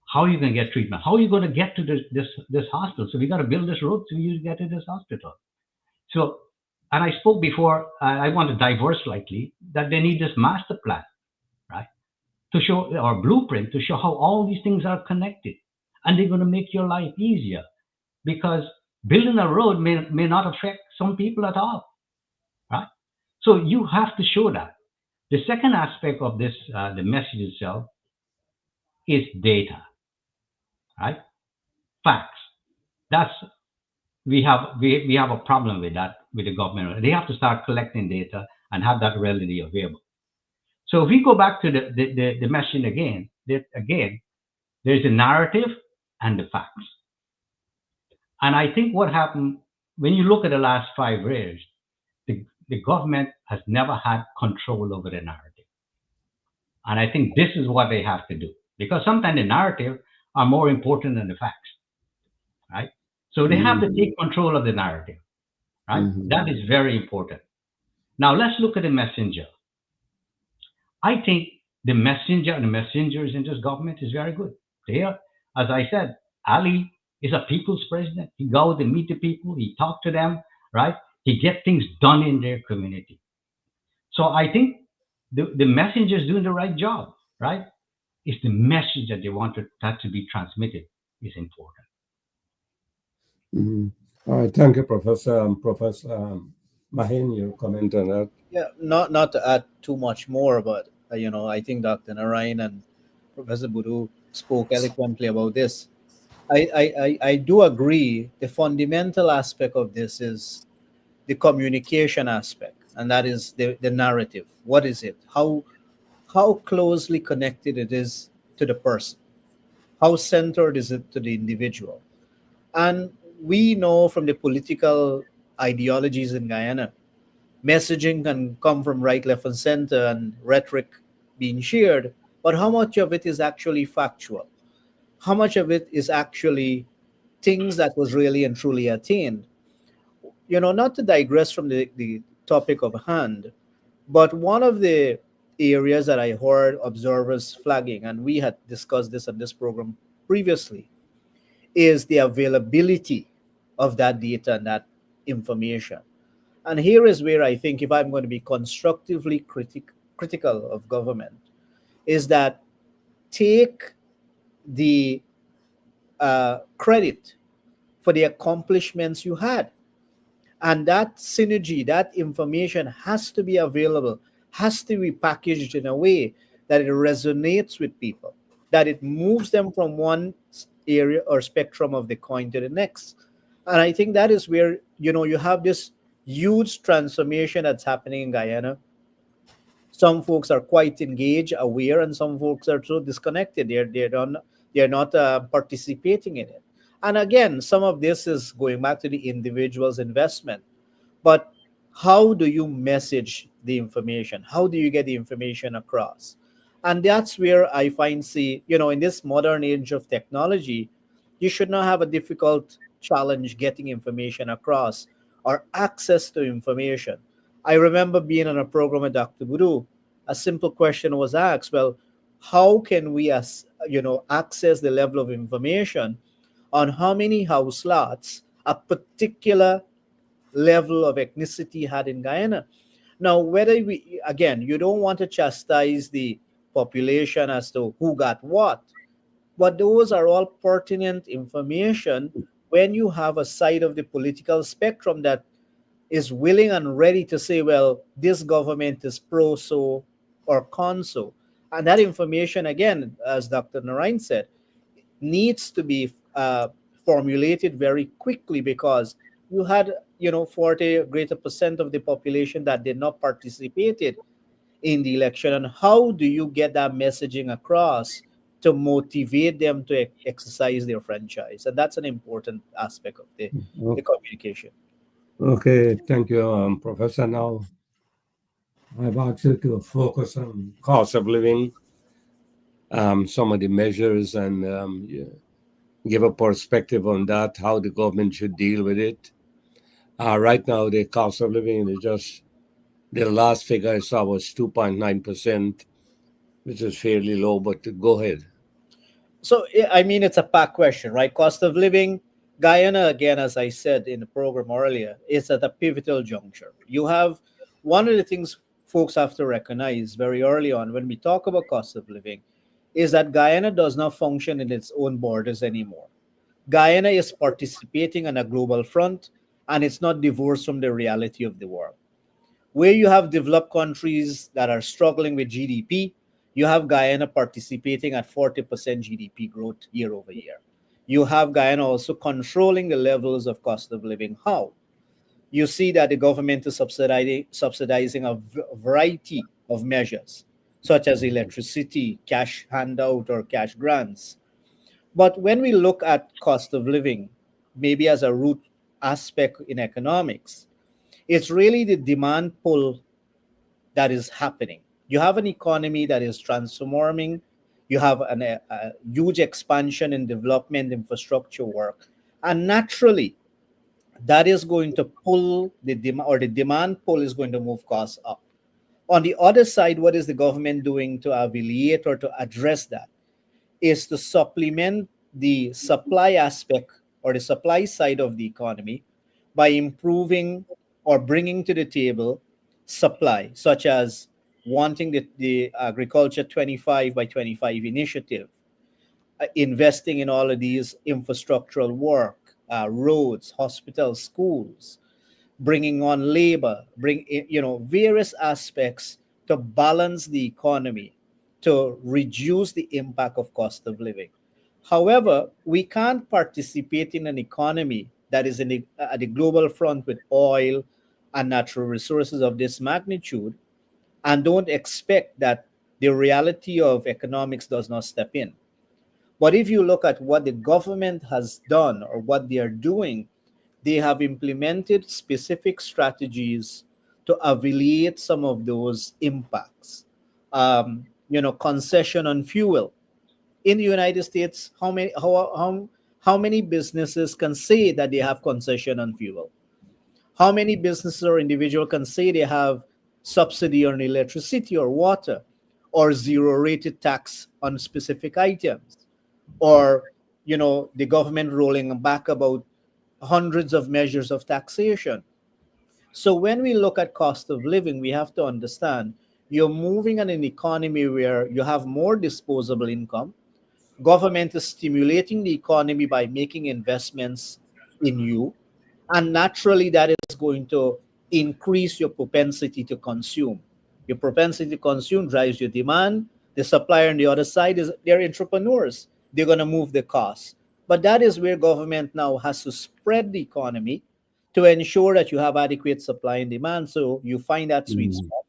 How are you going to get treatment? How are you going to get to this hospital? So we got to build this road so you get to this hospital. So, and I spoke before, I want to diverse slightly, that they need this master plan, right? To show, or blueprint, to show how all these things are connected. And they're going to make your life easier because building a road may not affect some people at all, right? So you have to show that. The second aspect of this, the message itself, is data, right? Facts. That's we have a problem with that with the government. They have to start collecting data and have that readily available. So if we go back to the machine again, there's a narrative and the facts. And I think what happened when you look at the last 5 years, the government has never had control over the narrative. And I think this is what they have to do because sometimes the narrative are more important than the facts, right? So they have to take control of the narrative, right? That is very important. Now let's look at the messenger. I think the messenger and the messengers in this government is very good. They are, as I said, Ali is a people's president. He goes and meet the people, he talk to them, right? He get things done in their community. So I think the messengers doing the right job, right? It's the message that they want that to be transmitted is important. All right. Thank you, Professor. Professor Mahin, your comment on that? Yeah, not to add too much more, but I think Dr. Narayan and Professor Budu spoke eloquently about this. I do agree. The fundamental aspect of this is the communication aspect, and that is the narrative. What is it? How closely connected it is to the person? How centered is it to the individual? And we know from the political ideologies in Guyana, messaging can come from right, left, and center, and rhetoric being shared. But how much of it is actually factual? How much of it is actually things that was really and truly attained. Not to digress from the topic of hand, but one of the areas that I heard observers flagging, and we had discussed this on this program previously, is the availability of that data and that information. And here is where I think, if I'm going to be constructively critical of government, is that take the credit for the accomplishments you had. And that synergy, that information has to be available, has to be packaged in a way that it resonates with people, that it moves them from one area or spectrum of the coin to the next. And I think that is where, you have this huge transformation that's happening in Guyana. Some folks are quite engaged, aware, and some folks are so disconnected. They're not participating in it. And again, some of this is going back to the individual's investment. But how do you message the information? How do you get the information across? And that's where I find, see, in this modern age of technology, you should not have a difficult challenge getting information across or access to information. I remember being on a program with Dr. Guru. A simple question was asked, well, how can we, access the level of information on how many house lots a particular level of ethnicity had in Guyana? Now, whether we, again, you don't want to chastise the population as to who got what, but those are all pertinent information when you have a side of the political spectrum that is willing and ready to say, well, this government is pro so or con so. And that information, again, as Dr. Narain said, needs to be formulated very quickly, because you had 40 greater percent of the population that did not participated in the election. And how do you get that messaging across to motivate them to exercise their franchise? And that's an important aspect of the communication. Okay, thank you, Professor. Now, I've asked you to focus on cost of living, some of the measures, and give a perspective on that, how the government should deal with it. Right now, the cost of living is just, the last figure I saw was 2.9%, which is fairly low, but go ahead. So, I mean, it's a packed question, right? Cost of living, Guyana, again, as I said in the program earlier, is at a pivotal juncture. You have one of the things folks have to recognize very early on when we talk about cost of living is that Guyana does not function in its own borders anymore. Guyana is participating on a global front, and it's not divorced from the reality of the world. Where you have developed countries that are struggling with GDP, you have Guyana participating at 40% GDP growth year over year. You have Guyana also controlling the levels of cost of living. How? You see that the government is subsidizing a variety of measures, such as electricity, cash handout, or cash grants. But when we look at cost of living, maybe as a root aspect in economics, it's really the demand pull that is happening. You have an economy that is transforming. You have a huge expansion in development infrastructure work. And naturally, that is going to pull the demand, or the demand pull is going to move costs up. On the other side, what is the government doing to alleviate or to address that? Is to supplement the supply aspect or the supply side of the economy by improving or bringing to the table supply, such as wanting the Agriculture 25 by 25 initiative, investing in all of these infrastructural work, roads, hospitals, schools, bringing on labor, various aspects to balance the economy, to reduce the impact of cost of living. However, we can't participate in an economy that is at the global front with oil and natural resources of this magnitude and don't expect that the reality of economics does not step in. But if you look at what the government has done or what they are doing, they have implemented specific strategies to alleviate some of those impacts. Concession on fuel. In the United States, how How many businesses can say that they have concession on fuel? How many businesses or individual can say they have subsidy on electricity or water, or zero rated tax on specific items, or the government rolling back about hundreds of measures of taxation? So when we look at cost of living, we have to understand you're moving in an economy where you have more disposable income. Government is stimulating the economy by making investments in you, and naturally that is going to increase your propensity to consume. Your propensity to consume drives your demand. The supplier on the other side is they're entrepreneurs. They're going to move the cost. But that is where government now has to spread the economy to ensure that you have adequate supply and demand, so you find that sweet Mm. spot,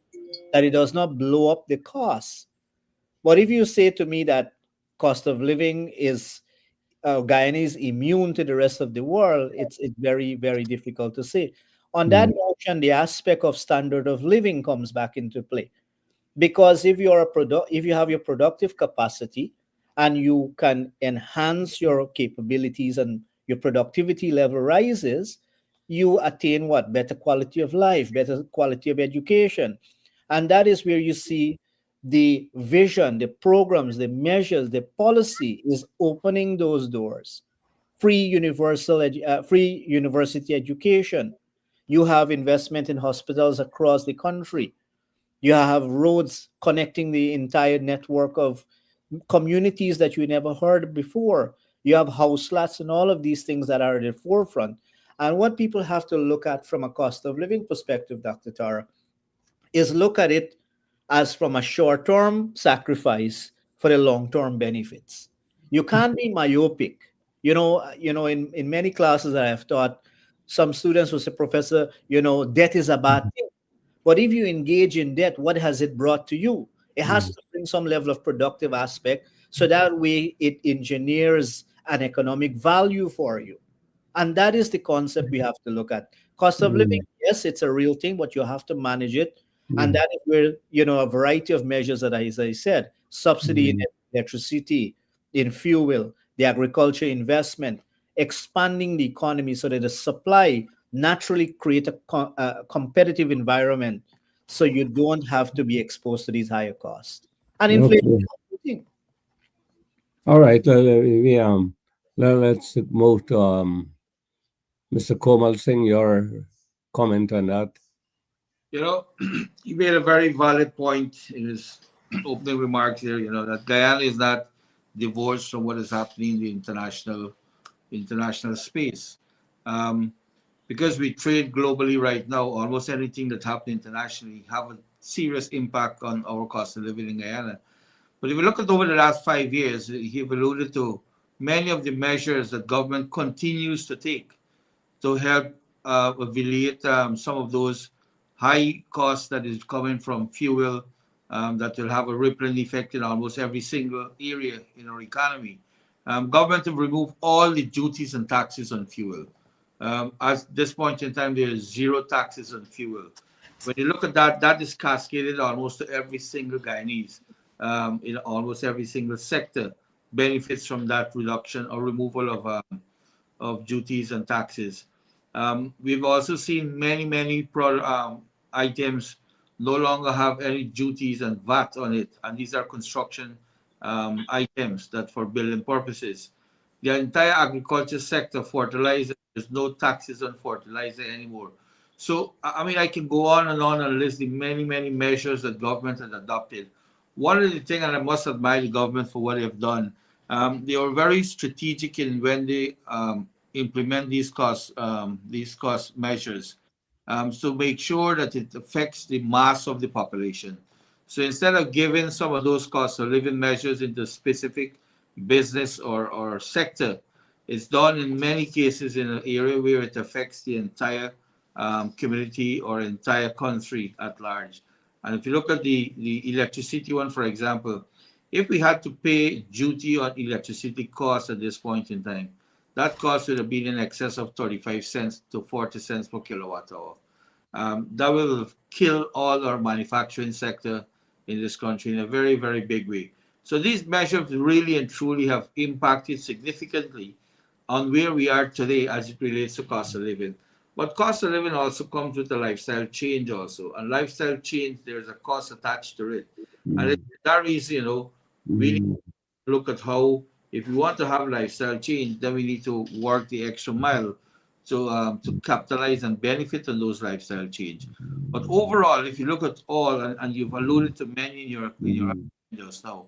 that it does not blow up the cost. But if you say to me that cost of living is Guyana is immune to the rest of the world, it's very, very difficult to say. On that Mm. notion, the aspect of standard of living comes back into play, because if you have your productive capacity and you can enhance your capabilities and your productivity level rises, you attain what? Better quality of life, better quality of education. And that is where you see the vision, the programs, the measures, the policy is opening those doors. Free university education. You have investment in hospitals across the country. You have roads connecting the entire network of communities that you never heard before. You have house lots and all of these things that are at the forefront. And what people have to look at from a cost of living perspective, Dr. Tara, is look at it as from a short-term sacrifice for the long-term benefits. You can't be myopic. In many classes that I have taught, some students will say, Professor, debt is a bad thing. But if you engage in debt, what has it brought to you? It has Mm. to bring some level of productive aspect, so that way it engineers an economic value for you. And that is the concept we have to look at. Cost of living, Mm. yes, it's a real thing, but you have to manage it. And Mm. that is where, a variety of measures that, as I said, subsidy in Mm. electricity, in fuel, the agriculture investment, expanding the economy so that the supply naturally create a competitive environment, so you don't have to be exposed to these higher costs. And inflation Okay. is a thing. All right. Let's move to Mr. Komal Singh. Your comment on that. You know, he made a very valid point in his opening remarks here. You know that Guyana is not divorced from what is happening in the international space. Um, because we trade globally right now, almost anything that happens internationally have a serious impact on our cost of living in Guyana. But if you look at over the last 5 years, he alluded to many of the measures that government continues to take to help alleviate some of those high costs that is coming from fuel, that will have a rippling effect in almost every single area in our economy. Government have removed all the duties and taxes on fuel. At this point in time, there is zero taxes on fuel. When you look at that, that is cascaded almost to every single Guyanese, in almost every single sector benefits from that reduction or removal of duties and taxes. We've also seen many items no longer have any duties and VAT on it, and these are construction items that for building purposes. The entire agriculture sector, fertilizer, there's no taxes on fertilizer anymore. So, I mean, I can go on and list the many measures that government has adopted. One of the things, and I must admire the government for what they've done, they are very strategic in when they implement these cost measures, to make sure that it affects the mass of the population. So instead of giving some of those cost of living measures into specific business or sector, it's done in many cases in an area where it affects the entire community or entire country at large. And if you look at the electricity one, for example, if we had to pay duty on electricity costs at this point in time, that cost would have been in excess of 35 cents to 40 cents per kilowatt hour. That will kill all our manufacturing sector in this country in a very big way. So these measures really and truly have impacted significantly on where we are today as it relates to cost of living. But cost of living also comes with a lifestyle change also. And lifestyle change, there's a cost attached to it. And Mm, it's that reason, we need mm, to look at how, if we want to have lifestyle change, then we need to work the extra mile to capitalize and benefit on those lifestyle change. But overall, if you look at all, and you've alluded to many in your mm. just now,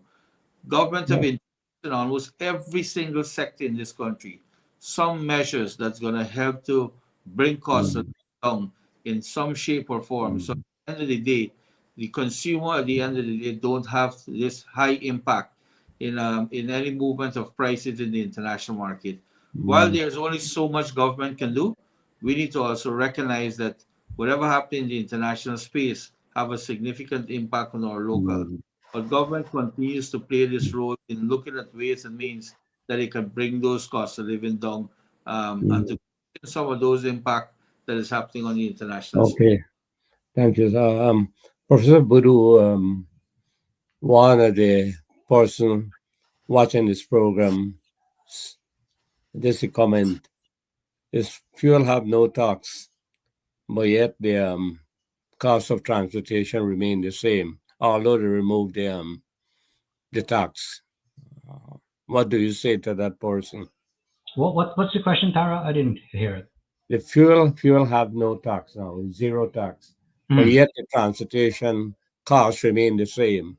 government have Yeah. been in almost every single sector in this country some measures that's going to help to bring costs Mm, down in some shape or form. So at mm, the end of the day, the consumer at the end of the day don't have this high impact in any movement of prices in the international market. While mm, there's only so much government can do, we need to also recognize that whatever happens in the international space have a significant impact on our local. mm, But government continues to play this role in looking at ways and means that it can bring those costs of living down, and mm. to some of those impact that is happening on the international space. Okay, thank you. So, Professor Budu, one of the person watching this program, s- just a comment, is fuel have no tax, but yet the cost of transportation remain the same, although they remove the tax. Uh, what do you say to that person? What's the question, Tara? I didn't hear it. The fuel have no tax now, zero tax, but Hmm. yet the transportation costs remain the same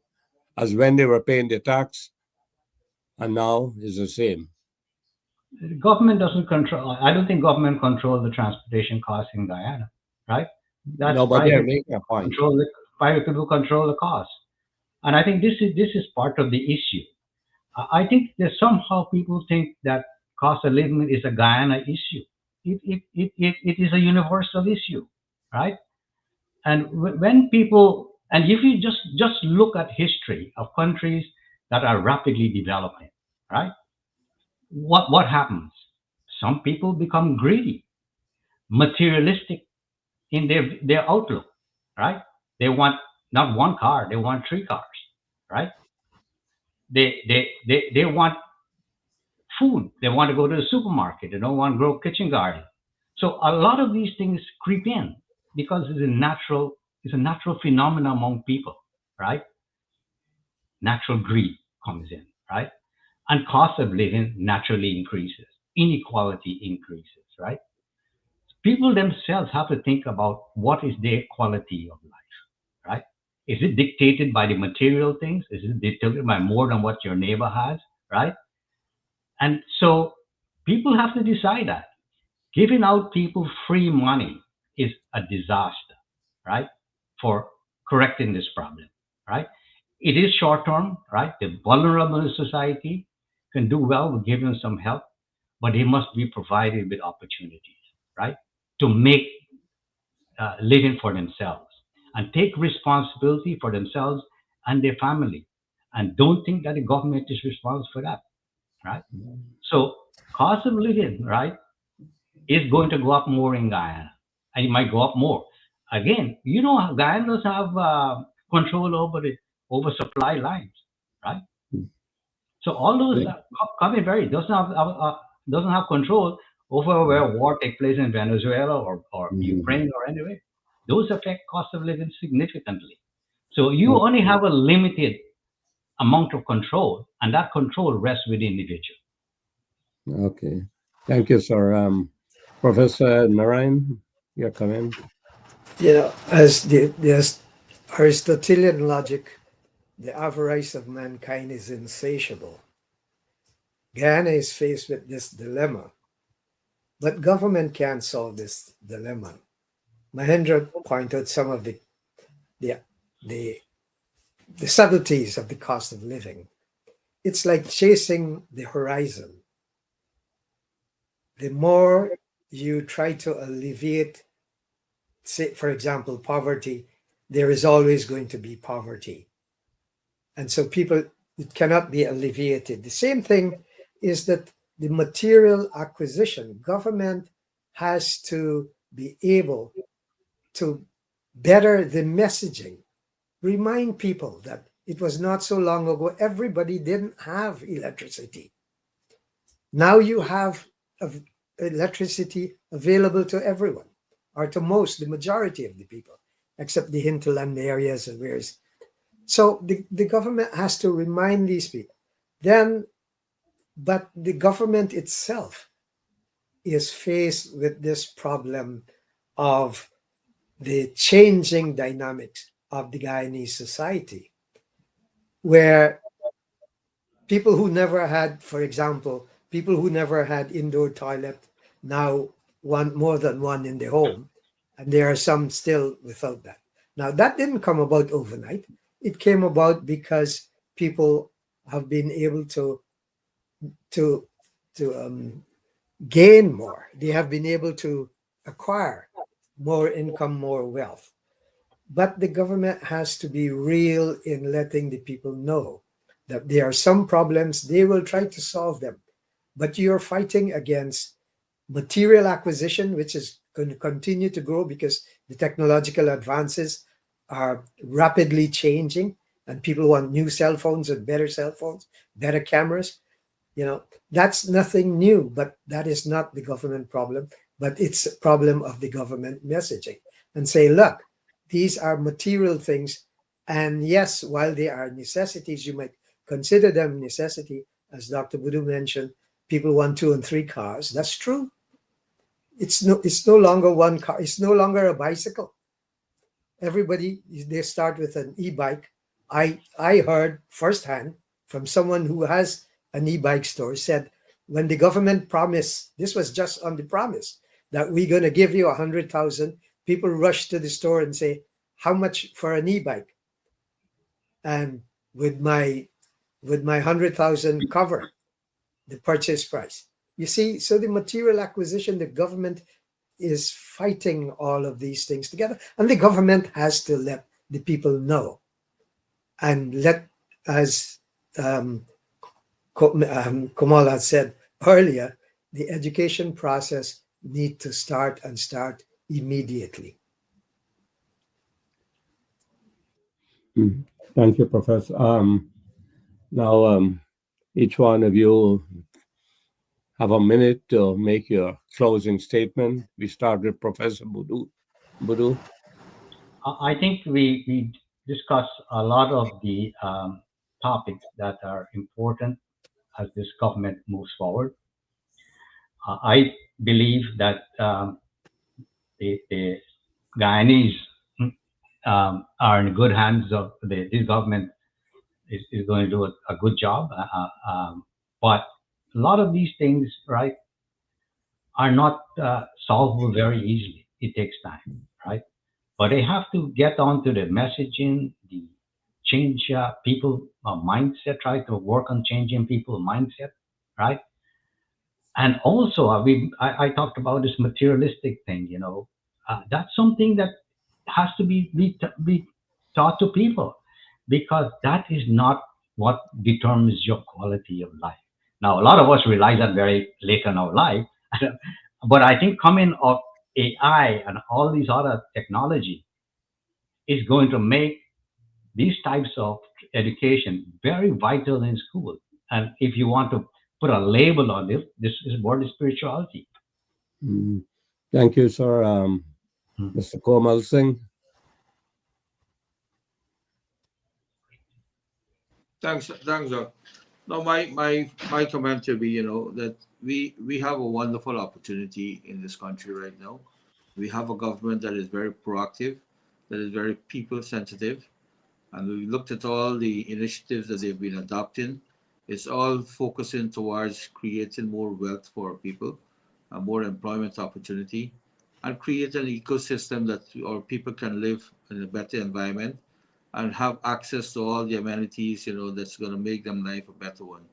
as when they were paying the tax, and now is the same. Government doesn't control. I don't think government control the transportation costs in Guyana, right? That's No, but they're private making a point. control. Private people control the cost, and I think this is part of the issue. I think that somehow people think that cost of living is a Guyana issue. It is a universal issue, right? And when people, and if you just look at history of countries that are rapidly developing, right? What happens? Some people become greedy, materialistic in their outlook, right? They want not one car, they want three cars, right? They want food. They want to go to the supermarket. They don't want to grow a kitchen garden. So a lot of these things creep in because it's a natural phenomenon among people, right? Natural greed comes in, right? And cost of living naturally increases. Inequality increases, right? People themselves have to think about what is their quality of life, right? Is it dictated by the material things? Is it dictated by more than what your neighbor has, right? And so people have to decide that. Giving out people free money is a disaster, right? For correcting this problem, right? It is short term, right? The vulnerable in society can do well with giving some help, but they must be provided with opportunities, right? To make living for themselves and take responsibility for themselves and their family. And don't think that the government is responsible for that, right? So cost of living, right, is going to go up more in Guyana, and it might go up more. Again, Guyana doesn't have control over the over supply lines, right? So all those coming very doesn't have control over where war takes place in Venezuela or Mhm. Ukraine or anywhere. Those affect cost of living significantly. So you Oh, only have a limited amount of control, and that control rests with the individual. okay. Thank you, sir. Professor Narayan, your comment? As the Aristotelian logic, the avarice of mankind is insatiable. Guyana is faced with this dilemma, but government can't solve this dilemma. Mahendra pointed some of the, the, the subtleties of the cost of living. It's like chasing the horizon. The more you try to alleviate, say, for example, poverty, there is always going to be poverty. And so people, it cannot be alleviated. The same thing is that the material acquisition, government has to be able to better the messaging, remind people that it was not so long ago everybody didn't have electricity. Now you have of electricity available to everyone, or to most, the majority of the people, except the hinterland areas and where's. So the government has to remind these people. Then, but the government itself is faced with this problem of the changing dynamics of the Guyanese society, where people who never had, for example, people who never had indoor toilet now want more than one in the home, and there are some still without that. Now that didn't come about overnight. It came about because people have been able to to gain more. They have been able to acquire more income, more wealth. But the government has to be real in letting the people know that there are some problems. They will try to solve them, but you're fighting against material acquisition, which is going to continue to grow because the technological advances are rapidly changing, and people want new cell phones, better cameras. That's nothing new, but that is not the government problem, but it's a problem of the government messaging and say, look, these are material things. And yes, while they are necessities, you might consider them necessity. As Dr. Budu mentioned, people want 2 and 3 cars. That's true. It's no longer one car. It's no longer a bicycle. Everybody, they start with an e-bike. I heard firsthand from someone who has an e-bike store, said when the government promised, this was just on the promise, that we're going to give you 100,000, people rush to the store and say, how much for an e-bike? And with my 100,000 cover the purchase price. You see, so the material acquisition, the government is fighting all of these things together, and the government has to let the people know, and let, as Kamal had said earlier, the education process need to start immediately. Thank you, Professor. Now, each one of you have a minute to make your closing statement. We start with Professor Budu. Budu. I think we discussed a lot of the topics that are important as this government moves forward. I believe that the Guyanese are in good hands of this government is going to do a good job. But a lot of these things, right, are not solvable very easily. It takes time, right? But they have to get onto the messaging, the change people mindset, right? To work on changing people mindset, right? And also, I talked about this materialistic thing. That's something that has to be taught to people, because that is not what determines your quality of life. Now, a lot of us realize that very late in our life, but I think coming of AI and all these other technology is going to make these types of education very vital in school. And if you want to put a label on this is word spirituality. Mm. Thank you, sir. Mm. Mr. Komal Singh. Thanks, Doc. No, my comment to be, that we have a wonderful opportunity in this country right now. We have a government that is very proactive, that is very people sensitive, and we looked at all the initiatives that they've been adopting. It's all focusing towards creating more wealth for people, more employment opportunity, and create an ecosystem that our people can live in a better environment and have access to all the amenities, that's going to make them life a better one.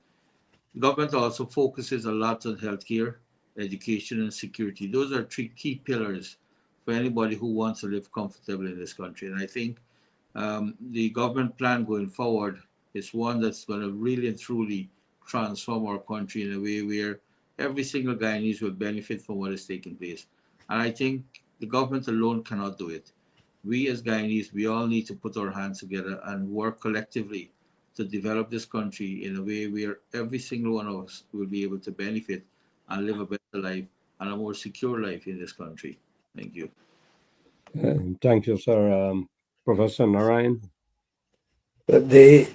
The government also focuses a lot on healthcare, education, and security. Those are three key pillars for anybody who wants to live comfortably in this country. And I think the government plan going forward is one that's going to really and truly transform our country in a way where every single Guyanese will benefit from what is taking place. And I think the government alone cannot do it. We as Guyanese, we all need to put our hands together and work collectively to develop this country in a way where every single one of us will be able to benefit and live a better life and a more secure life in this country. Thank you. Thank you, sir. Professor Narayan. But the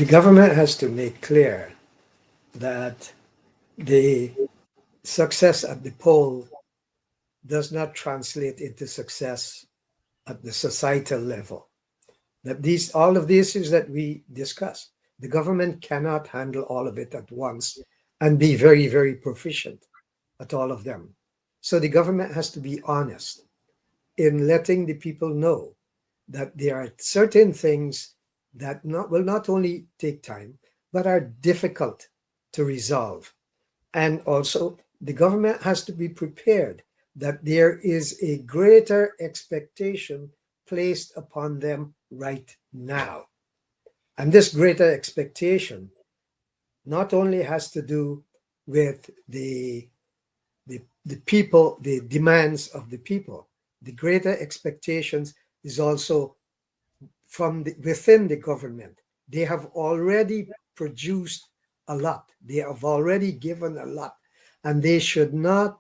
government has to make clear that the success at the poll does not translate into success at the societal level. That all of the issues that we discussed, the government cannot handle all of it at once and be very, very proficient at all of them. So the government has to be honest in letting the people know that there are certain things that will not only take time, but are difficult to resolve. And also, the government has to be prepared that there is a greater expectation placed upon them right now. And this greater expectation not only has to do with the people, the demands of the people, the greater expectations is also from within the government. They have already produced a lot. They have already given a lot, and they should not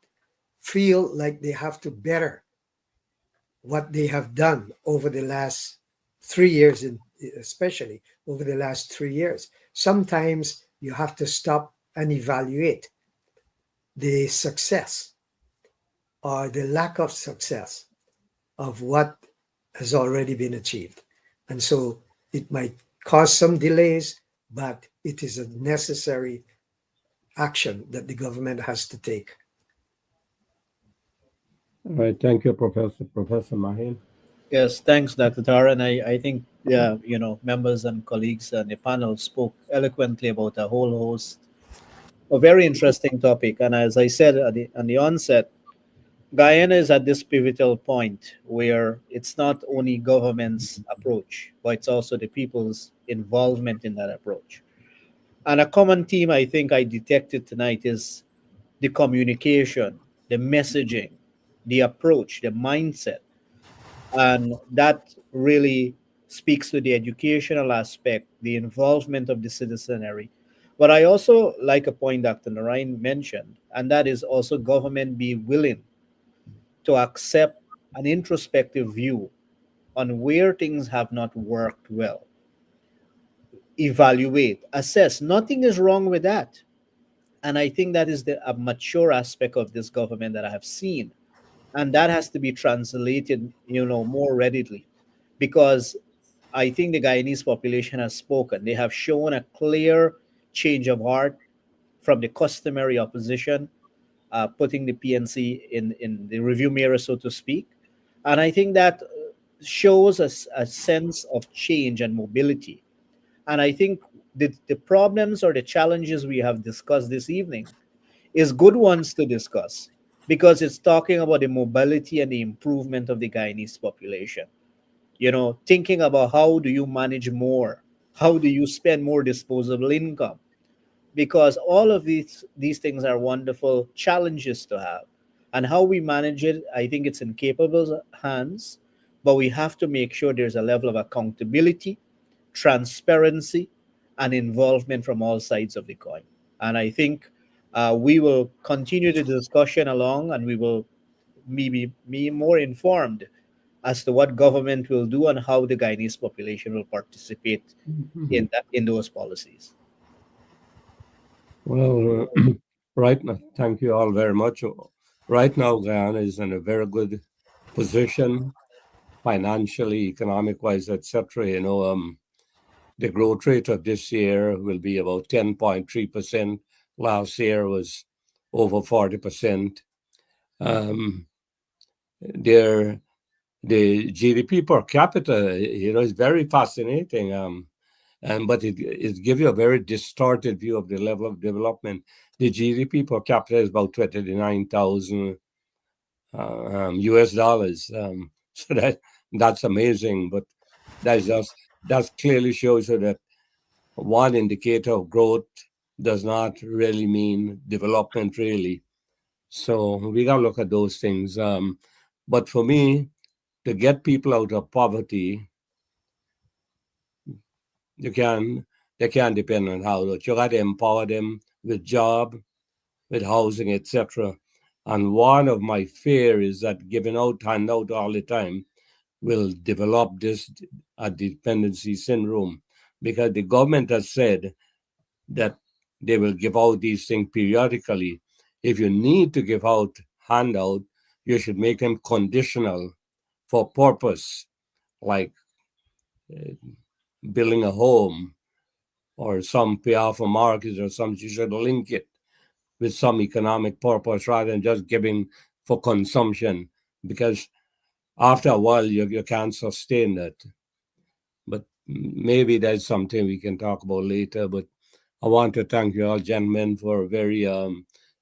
feel like they have to better what they have done over the last 3 years, especially over the last 3 years. Sometimes you have to stop and evaluate the success or the lack of success of what has already been achieved. And so it might cause some delays, but it is a necessary action that the government has to take. All right. Thank you, Professor. Professor Mahin. Yes, thanks, Dr. Tara. And I think, yeah, members and colleagues on the panel spoke eloquently about a whole host of very interesting topic. And as I said at the onset, Guyana is at this pivotal point where it's not only government's approach, but it's also the people's involvement in that approach. And a common theme I think I detected tonight is the communication, the messaging, the approach, the mindset. And that really speaks to the educational aspect, the involvement of the citizenry. But I also like a point Dr. Narayan mentioned, and that is also government be willing to accept an introspective view on where things have not worked well, evaluate, assess. Nothing is wrong with that. And I think that is a mature aspect of this government that I have seen. And that has to be translated, more readily, because I think the Guyanese population has spoken. They have shown a clear change of heart from the customary opposition, putting the PNC in the review mirror, so to speak. And I think that shows us a sense of change and mobility. And I think the problems or the challenges we have discussed this evening is good ones to discuss because it's talking about the mobility and the improvement of the Guyanese population. Thinking about how do you manage more? How do you spend more disposable income? Because all of these things are wonderful challenges to have. And how we manage it, I think it's in capable hands, but we have to make sure there's a level of accountability, transparency, and involvement from all sides of the coin. And I think we will continue the discussion along, and we will maybe be more informed as to what government will do and how the Guyanese population will participate in those policies. Well, right now, thank you all very much. Right now, Guyana is in a very good position financially, economic-wise, etc. The growth rate of this year will be about 10.3%. Last year was over 40%. Their the GDP per capita, is very fascinating. But it gives you a very distorted view of the level of development. The GDP per capita is about 29,000 US dollars. So that's amazing. But that clearly shows you that one indicator of growth does not really mean development, really. So we got to look at those things. But for me, to get people out of poverty, you can they can't depend on how much. You got to empower them with job, with housing, etc. And one of my fear is that giving out handout all the time will develop this dependency syndrome, because the government has said that they will give out these things periodically. If you need to give out handout, you should make them conditional for purpose, like building a home or some pay off a mortgage or something. You should link it with some economic purpose rather than just giving for consumption, because after a while you can't sustain that. But maybe that's something we can talk about later. But I want to thank you all, gentlemen, for a very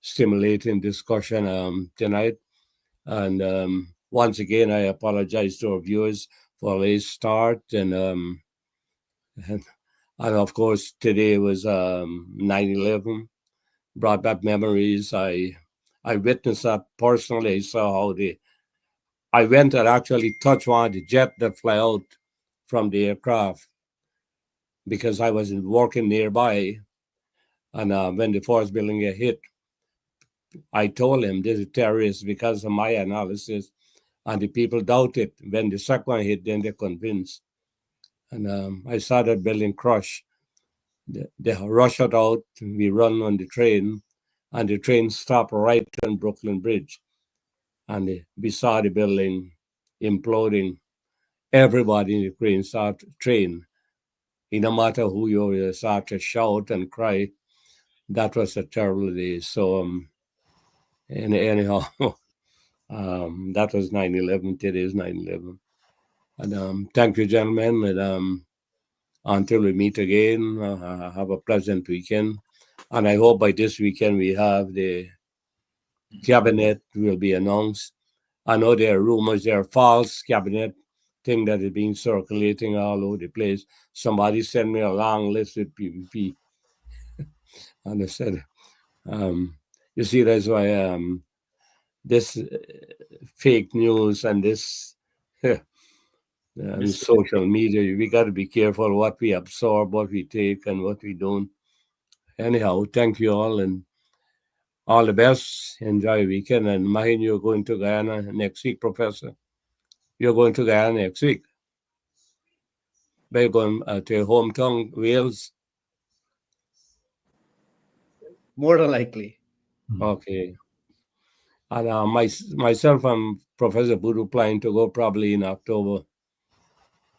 stimulating discussion tonight. And once again, I apologize to our viewers for a late start. And of course, today was 9/11, brought back memories. I witnessed that personally. I saw how I went and actually touched one of the jet that fly out from the aircraft, because I was working nearby. And when the first building get hit, I told him this is terrorist because of my analysis. And the people doubt it. When the second one hit, then they're convinced. And I saw that building crush. They rushed out. We run on the train, and the train stopped right on Brooklyn Bridge. And we saw the building imploding. Everybody in the train, no matter who you were, started to shout and cry. That was a terrible day. So, anyhow, that was 9/11. Today is 9/11. And thank you, gentlemen. And until we meet again, have a pleasant weekend. And I hope by this weekend we have the cabinet will be announced. I know there are rumors, there are false cabinet thing that is being circulating all over the place. Somebody sent me a long list with PVP. And I said, you see, that's why this fake news and this social media, we got to be careful what we absorb, what we take, and what we don't. Anyhow, thank you all, and all the best. Enjoy your weekend. And Mahin, you're going to Guyana next week, Professor. You're going to Guyana next week. But you're going to your hometown, Wales. More than likely. Okay. And myself and Professor Budu planning to go probably in October.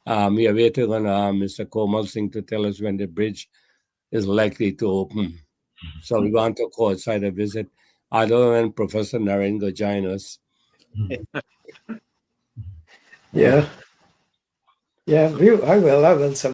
We are waiting on Mr. Komal Singh to tell us when the bridge is likely to open. So we want to go outside a visit. I don't know when Professor Naren will join us. Yeah. Yeah, I will.